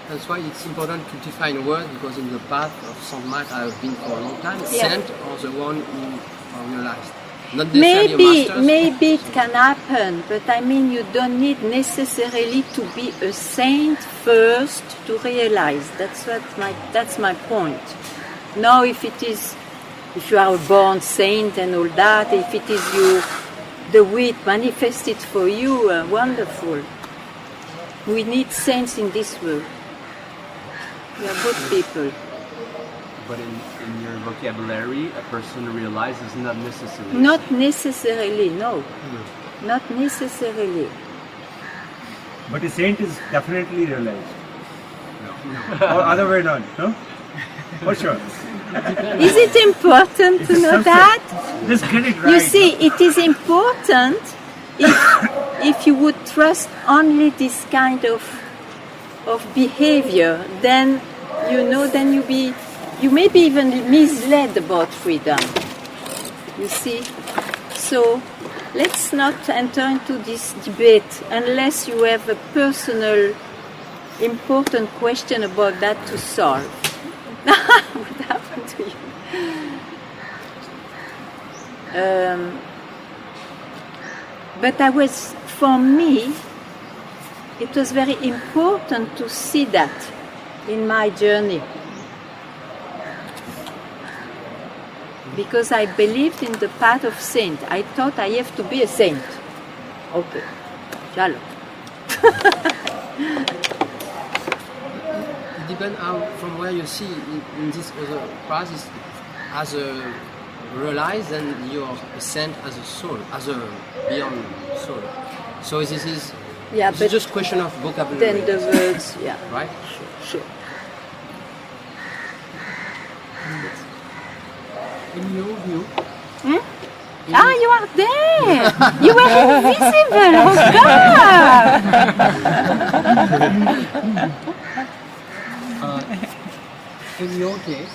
That's why it's important to define words, because in the path of Saint Mark I have been for a long time. Saint or the one who are realized. Not necessarily Maybe it can happen, but I mean you don't need necessarily to be a saint first to realize. That's my point. Now if you are a born saint and all that, if it is the way it manifested for you, wonderful. We need saints in this world. We are good people. But in your vocabulary, a person realizes not necessarily. Not necessarily, no. Not necessarily. But a saint is definitely realized. No. Or other way around, no? For sure. Is it important to know that? Just get it right. You see, it is important if you would trust only this kind of behavior, then you may be even misled about freedom. You see? So let's not enter into this debate unless you have a personal, important question about that to solve. What happened to you? But for me, it was very important to see that in my journey. Because I believed in the path of saint. I thought I have to be a saint. Okay. Jalo. It depends from where you see in this other process as a realize, and you are sent as a soul, as a beyond soul. So this is just question of vocabulary. Then the words, right? Sure. In your view, you are there! You were invisible! Oh God! in your case.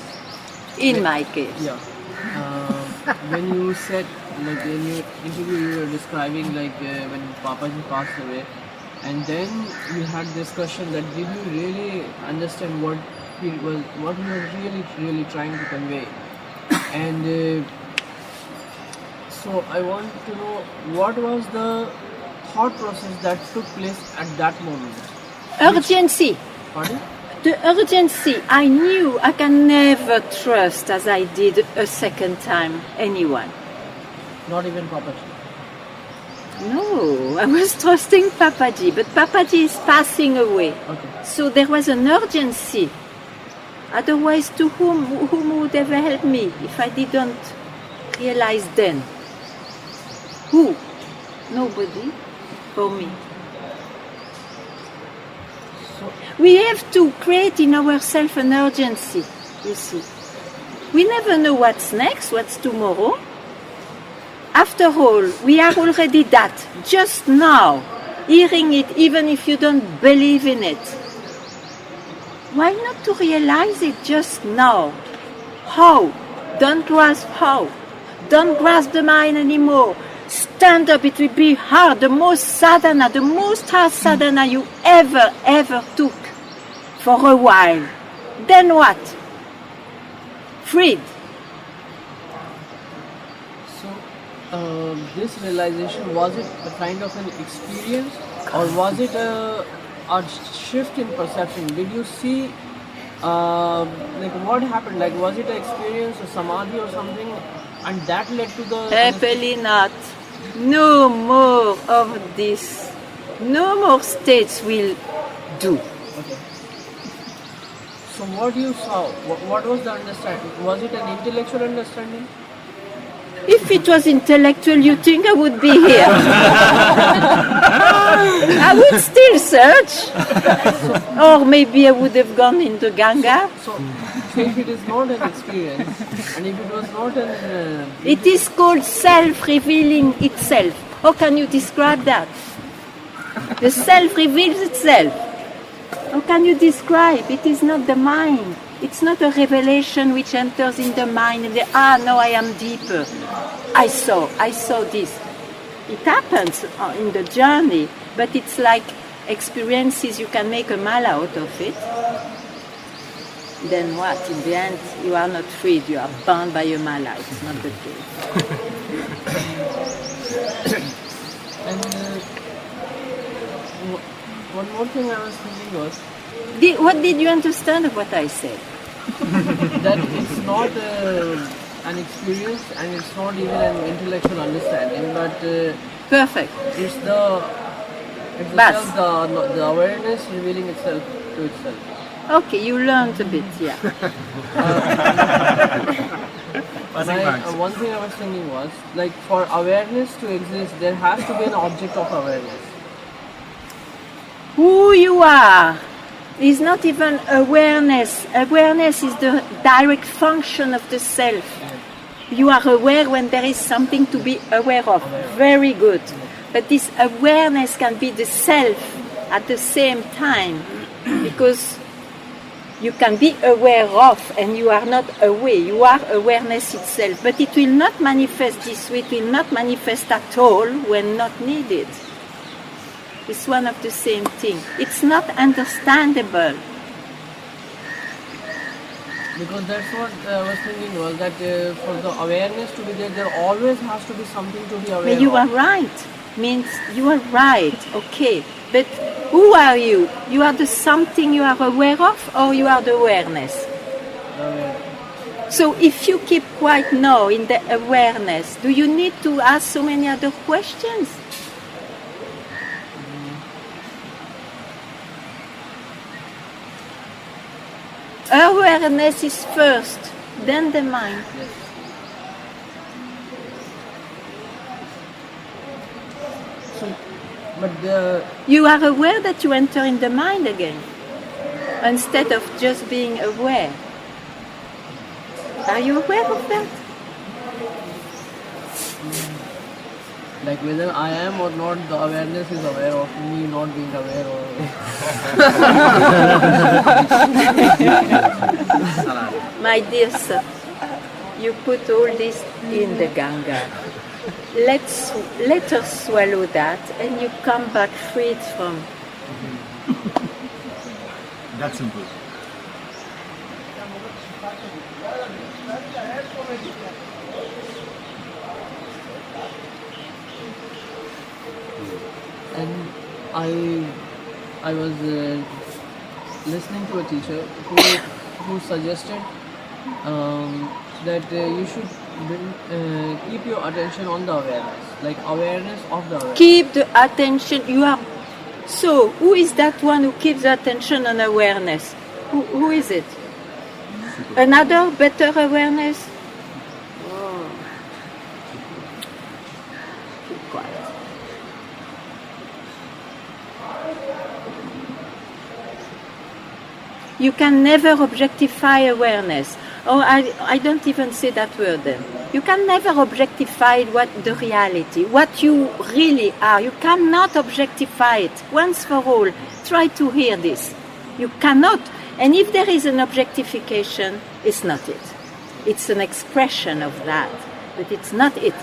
In my case. Yeah. When you said, like in your interview, you were describing when Papaji passed away, and then you had discussion that did you really understand what he was really trying to convey? And so I want to know what was the thought process that took place at that moment? Urgency. Pardon? The urgency. I knew I can never trust as I did a second time anyone. Not even Papaji? No, I was trusting Papaji, but Papaji is passing away. Okay. So there was an urgency. Otherwise, to whom would ever help me if I didn't realize then? Who? Nobody for me. We have to create in ourselves an urgency, you see. We never know what's next, what's tomorrow. After all, we are already that, just now, hearing it even if you don't believe in it. Why not to realize it just now? How? Don't grasp how. Don't grasp the mind anymore. Stand up, it will be hard, the most hard sadhana you ever took for a while. Then what? Freed. So, this realization, was it a kind of an experience, or was it a shift in perception? Did you see, what happened? Was it an experience, a samadhi or something, and that led to the... Happily not. No more of this. No more states will do. Okay. So what you saw, what was the understanding? Was it an intellectual understanding? If it was intellectual, you think I would be here? I would still search. Or maybe I would have gone into Ganga. So if it is not an experience, and if it was not an... It is called self-revealing itself. How can you describe that? The self reveals itself. How can you describe? It is not the mind. It's not a revelation which enters in the mind and now I am deeper. I saw this. It happens in the journey, but it's like experiences, you can make a mala out of it. Then what? In the end, you are not freed, you are bound by a mala. It's not the case. And one more thing I was thinking was... What did you understand of what I said? That it's not an experience and it's not even an intellectual understanding, but perfect. It's the awareness revealing itself to itself. Okay, you learned a bit, yeah. One thing I was thinking was, like, for awareness to exist, there has to be an object of awareness. Who you are is not even awareness. Awareness is the direct function of the self. You are aware when there is something to be aware of. Very good. But this awareness can be the self at the same time, because you can be aware of and you are not aware. You are awareness itself. But it will not manifest this way. It will not manifest at all when not needed. It's one of the same thing. It's not understandable. Because that's what I was thinking was that for the awareness to be there, there always has to be something to be aware of. You are right. Means you are right. Okay. But who are you? You are the something you are aware of, or you are the awareness? So if you keep quiet now in the awareness, do you need to ask so many other questions? Awareness is first, then the mind. Yes. So, but you are aware that you enter in the mind again, instead of just being aware. Are you aware of that? Like whether I am or not, the awareness is aware of me not being aware of. My dear sir, you put all this in the Ganga. Let us swallow that and you come back freed from. That's simple. And I was listening to a teacher who suggested that you should keep your attention on the awareness, like awareness of the awareness. Keep the attention. You are. So who is that one who keeps the attention on awareness? Who is it? Another better awareness? Oh. Keep quiet. You can never objectify awareness. Oh, I don't even say that word then. You can never objectify what the reality, what you really are. You cannot objectify it once for all. Try to hear this. You cannot. And if there is an objectification, it's not it. It's an expression of that, but it's not it.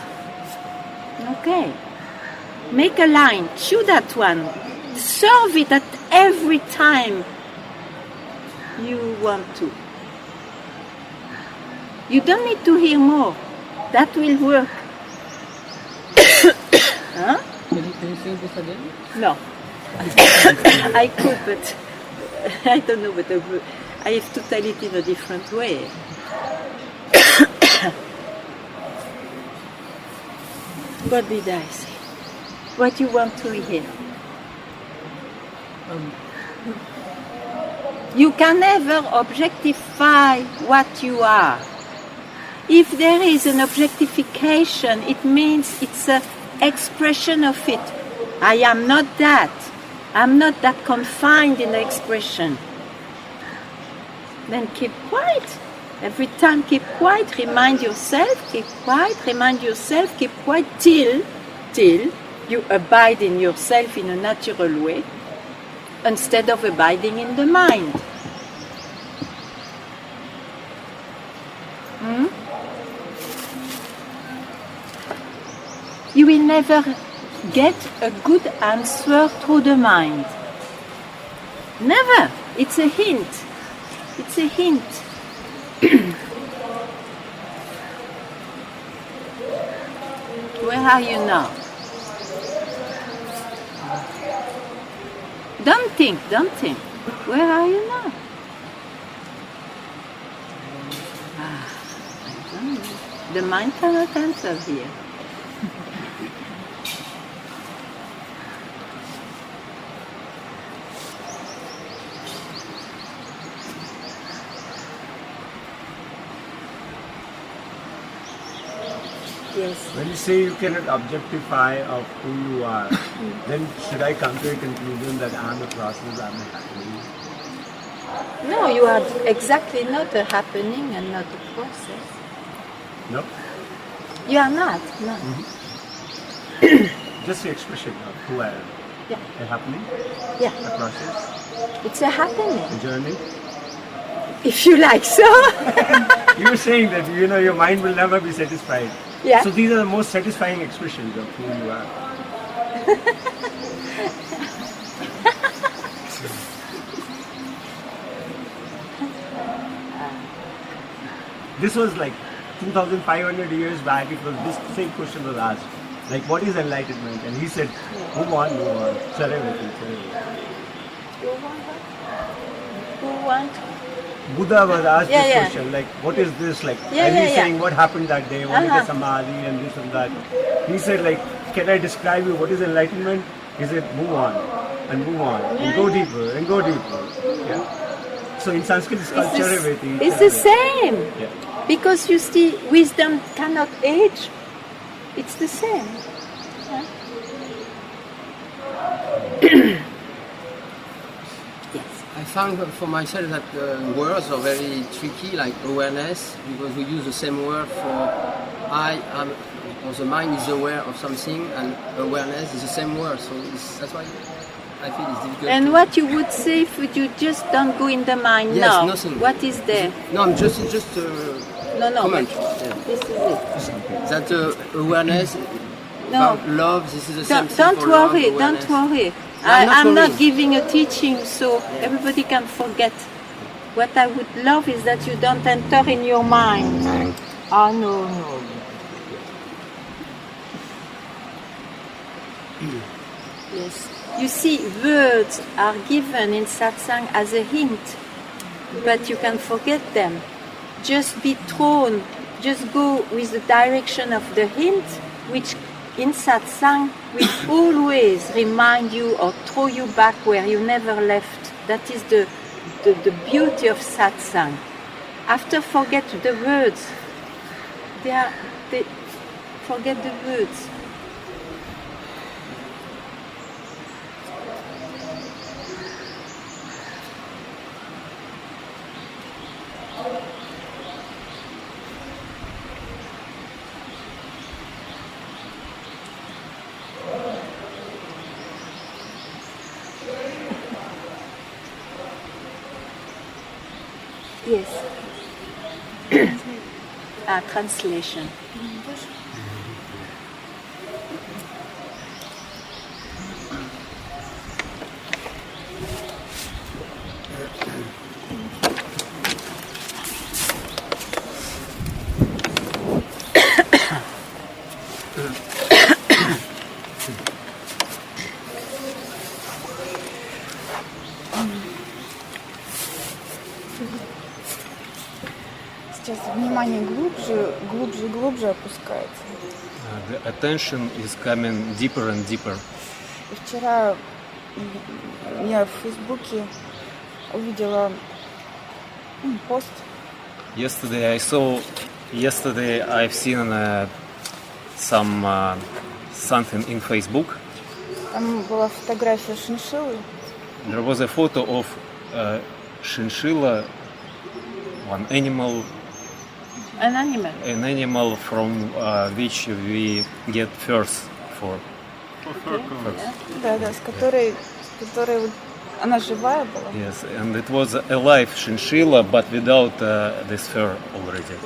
Okay. Make a line. Choose that one. Serve it at every time you want to. You don't need to hear more. That will work. Huh? Can you say this again? No. I could, but I don't know, but I have to tell it in a different way. What did I say? What you want to hear? You can never objectify what you are. If there is an objectification, it means it's an expression of it. I am not that. I'm not that confined in the expression. Then keep quiet. Every time keep quiet, remind yourself, keep quiet, remind yourself, keep quiet till you abide in yourself in a natural way instead of abiding in the mind. You will never get a good answer through the mind. Never. It's a hint. It's a hint. Where are you now? Don't think. Where are you now? I don't know. The mind cannot answer here. Yes. When you say you cannot objectify of who you are, then should I come to a conclusion that I am a process, I am a happening? No, you are exactly not a happening and not a process. No? You are not, no. Just the expression of who I am. Yeah. A happening? Yeah. A process? It's a happening. A journey? If you like so. You were saying that, your mind will never be satisfied. Yeah. So these are the most satisfying expressions of who you are. This was like 2,500 years back, it was this same question was asked. Like, what is enlightenment? And he said, move on. Saravati. Who want? Buddha was asked this question, like, what is this? Like, and he's saying, what happened that day? What is the samadhi and this and that? He said, like, can I describe you what is enlightenment? He said, move on, and go deeper, and go deeper. Yeah. So in Sanskrit it's called Charavati. It's the same. Yeah. Because you see, wisdom cannot age. It's the same. Yeah. I found for myself that words are very tricky, like awareness, because we use the same word for I am, or the mind is aware of something, and awareness is the same word. So that's why I feel it's difficult. And what you would say if you just don't go in the mind now? Nothing. What is there? No, I'm just comment. This is it. That awareness, about love, this is the same thing Don't for worry, love, don't worry. No, I'm not giving a teaching, so everybody can forget. What I would love is that you don't enter in your mind. Oh, no. Yes. You see, words are given in satsang as a hint, but you can forget them. Just be thrown, just go with the direction of the hint, which in satsang will always remind you or throw you back where you never left. That is the beauty of satsang. After forget the words. They forget the words. Yes. Translation. Сейчас внимание глубже опускается. The attention is coming deeper and deeper. И вчера я в Фейсбуке увидела пост. Yesterday I've seen something in Facebook. Там была фотография шиншиллы. There was a photo of chinchilla, one animal. An animal. An animal from which we get furs for. Да, с которой вот она живая была. Yes, and it was a live chinchilla, but without this fur already.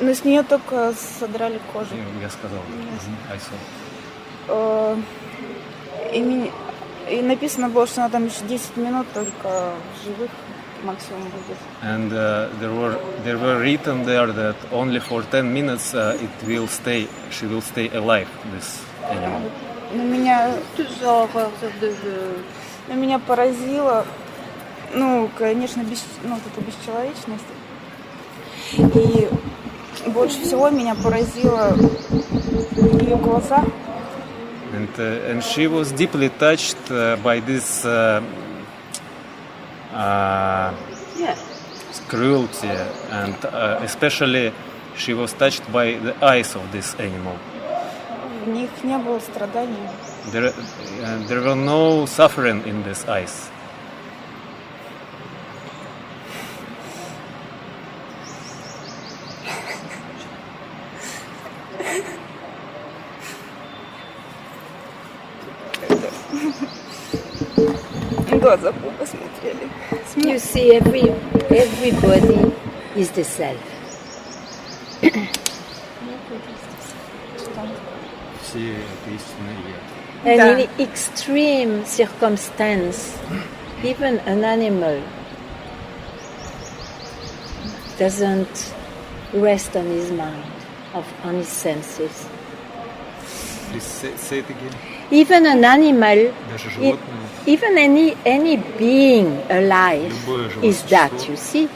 Но с нее только содрали кожу. Я сказал. I saw. И написано было, что она там еще 10 минут только в живых максимум будет. And there were written there that only for 10 minutes she will stay alive, this animal. Меня поразило, конечно, эта бесчеловечность. И больше всего меня поразило ее глаза. And she was deeply touched by this cruelty, and especially she was touched by the eyes of this animal. В них не было страданий. There were no suffering in these eyes. You see, everybody is the self. And in extreme circumstance, even an animal doesn't rest on his mind, on his senses. Please say it again. Even an animal, even any being alive is that, you see.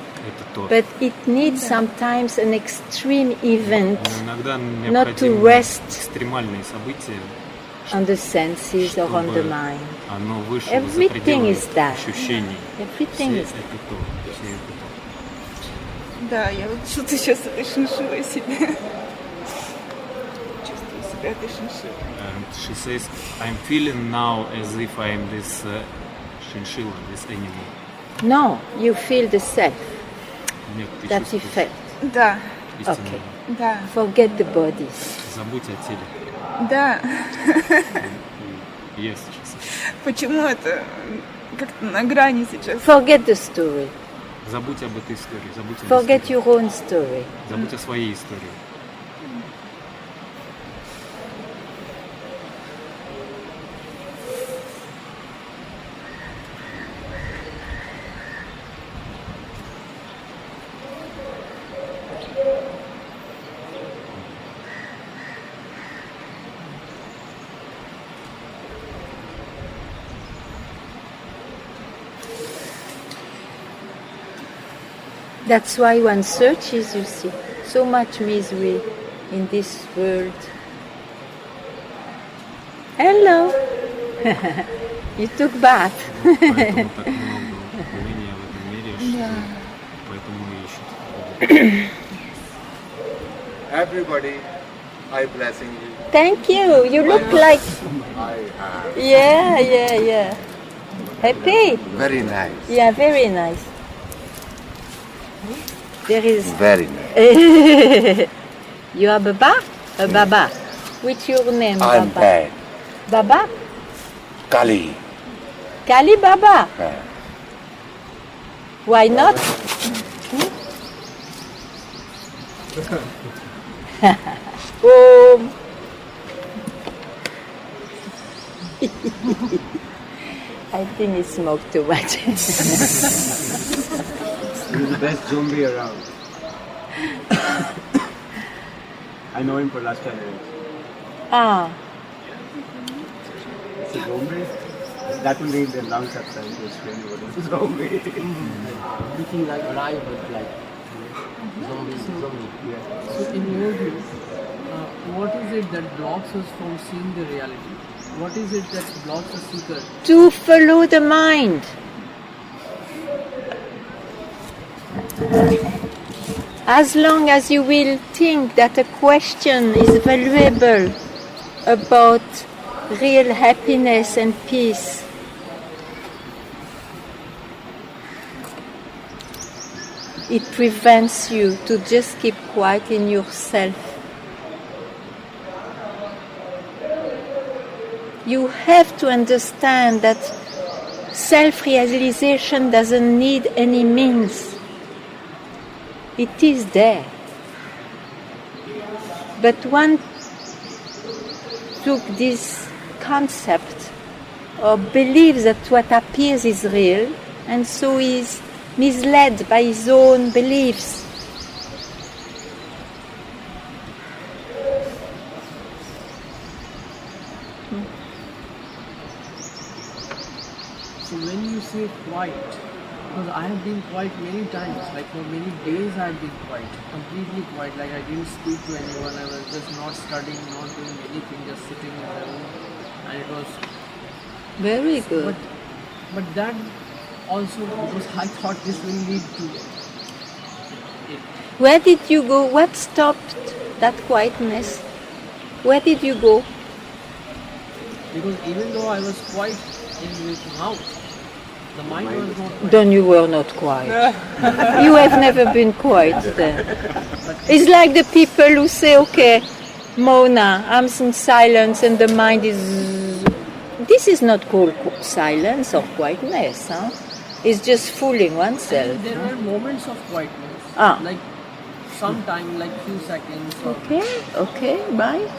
But it needs sometimes an extreme event not to rest on the senses or on the mind. Everything is that. Everything is that. Да, я вот чувствую сейчас этой шиншиллой себя. Чувствую себя этой шиншиллой. And she says, I'm feeling now as if I am this chinchilla, this animal. No, you feel the self. That effect. Да. Okay. Да. Forget the body. Забудь о теле. Да. Yes, she says. Почему это как-то на грани сейчас? Forget the story. Забудь об этой истории. Forget your own story. Забудь о своей истории. That's why one searches, you see, so much misery in this world. Hello! You took bath. Everybody, I blessing you. Thank you. You look like... I have. Yeah. Happy? Very nice. Yeah, very nice. There is... Very nice. You are Baba? Baba. Which your name, I'm Baba? bad. Baba? Kali. Kali Baba? Why not? I think he smoked too much. He's the best zombie around. I know him for last 10 years. Ah. It's a zombie. That will need the long satsang to explain what is a zombie. Looking like alive, but like zombie. Yeah. So in your view, what is it that blocks us from seeing the reality? What is it that blocks us seeker? To follow the mind. As long as you will think that a question is valuable about real happiness and peace, it prevents you to just keep quiet in yourself. You have to understand that self-realization doesn't need any means. It is there. But one took this concept or believes that what appears is real, and so is misled by his own beliefs. So when you say quiet, because I have been quiet many times, like for many days I have been quiet, completely quiet, like I didn't speak to anyone, I was just not studying, not doing anything, just sitting in the room, and it was very good. But that also, because I thought this will lead to it. Where did you go? What stopped that quietness? Where did you go? Because even though I was quiet in his mouth, the mind was not quiet. Then you were not quiet. You have never been quiet then. It's like the people who say, okay, Mona, I'm in silence and the mind is... This is not called silence or quietness. Huh? It's just fooling oneself. And there were moments of quietness. Like sometime, like few seconds. Okay, right.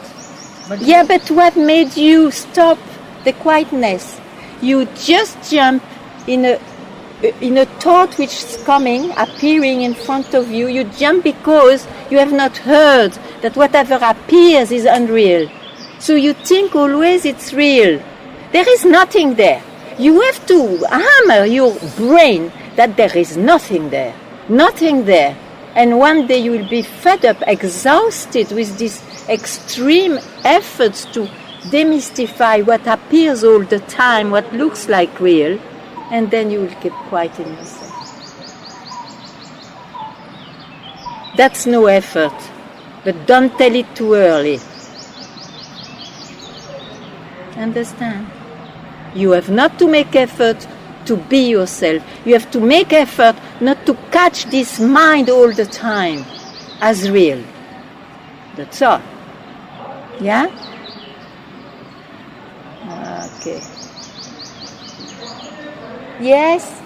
But what made you stop the quietness? You just jump in a thought which is coming, appearing in front of you. You jump because you have not heard that whatever appears is unreal. So you think always it's real. There is nothing there. You have to hammer your brain that there is nothing there. Nothing there. And one day you will be fed up, exhausted with these extreme efforts to demystify what appears all the time, what looks like real, and then you will keep quiet in yourself. That's no effort, but don't tell it too early. Understand? You have not to make effort to be yourself. You have to make effort not to catch this mind all the time as real. That's all. Yeah? Okay. Yes?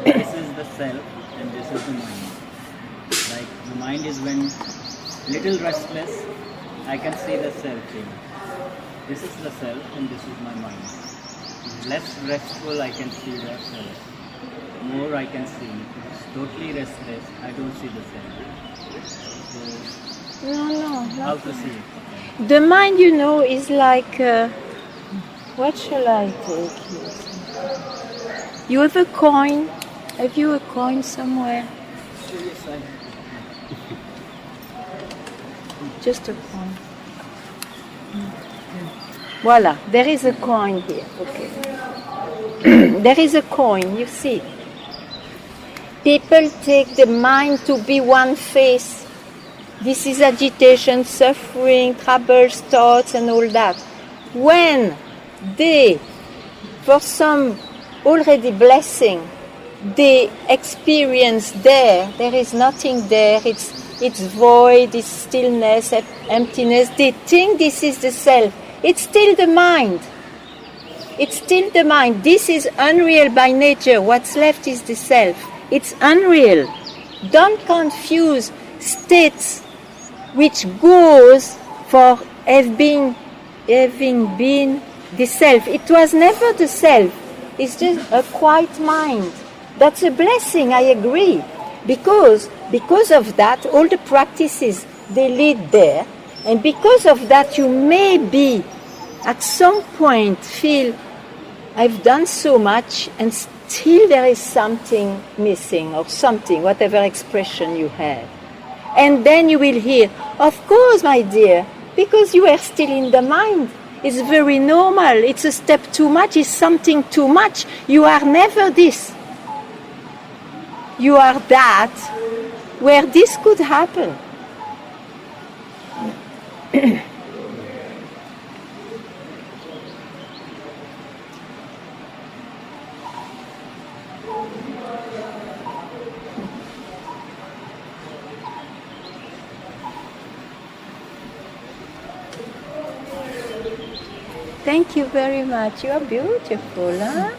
This is the self and this is the mind. Like the mind is when little restless, I can see the self thing. This is the self and this is my mind. Less restful, I can see the self. More I can see. It's totally restless, I don't see the self. So, No. how to see it? The mind, is like... what shall I take here? You have a coin? Have you a coin somewhere? Yes, I have. Just a coin. Voila, there is a coin here. Okay. There is a coin, you see. People take the mind to be one face. This is agitation, suffering, troubles, thoughts, and all that. When they, for some already blessing, they experience there is nothing there, it's void, it's stillness, emptiness, they think this is the self. It's still the mind. It's still the mind. This is unreal by nature. What's left is the self. It's unreal. Don't confuse states which goes for having been the self. It was never the self. It's just a quiet mind. That's a blessing, I agree. Because of that, all the practices, they lead there. And because of that, you may be, at some point, feel, I've done so much, and still there is something missing, or something, whatever expression you have. And then you will hear, of course, my dear, because you are still in the mind. It's very normal. It's a step too much. It's something too much. You are never this. you are that, where this could happen. Thank you very much. You are beautiful, huh?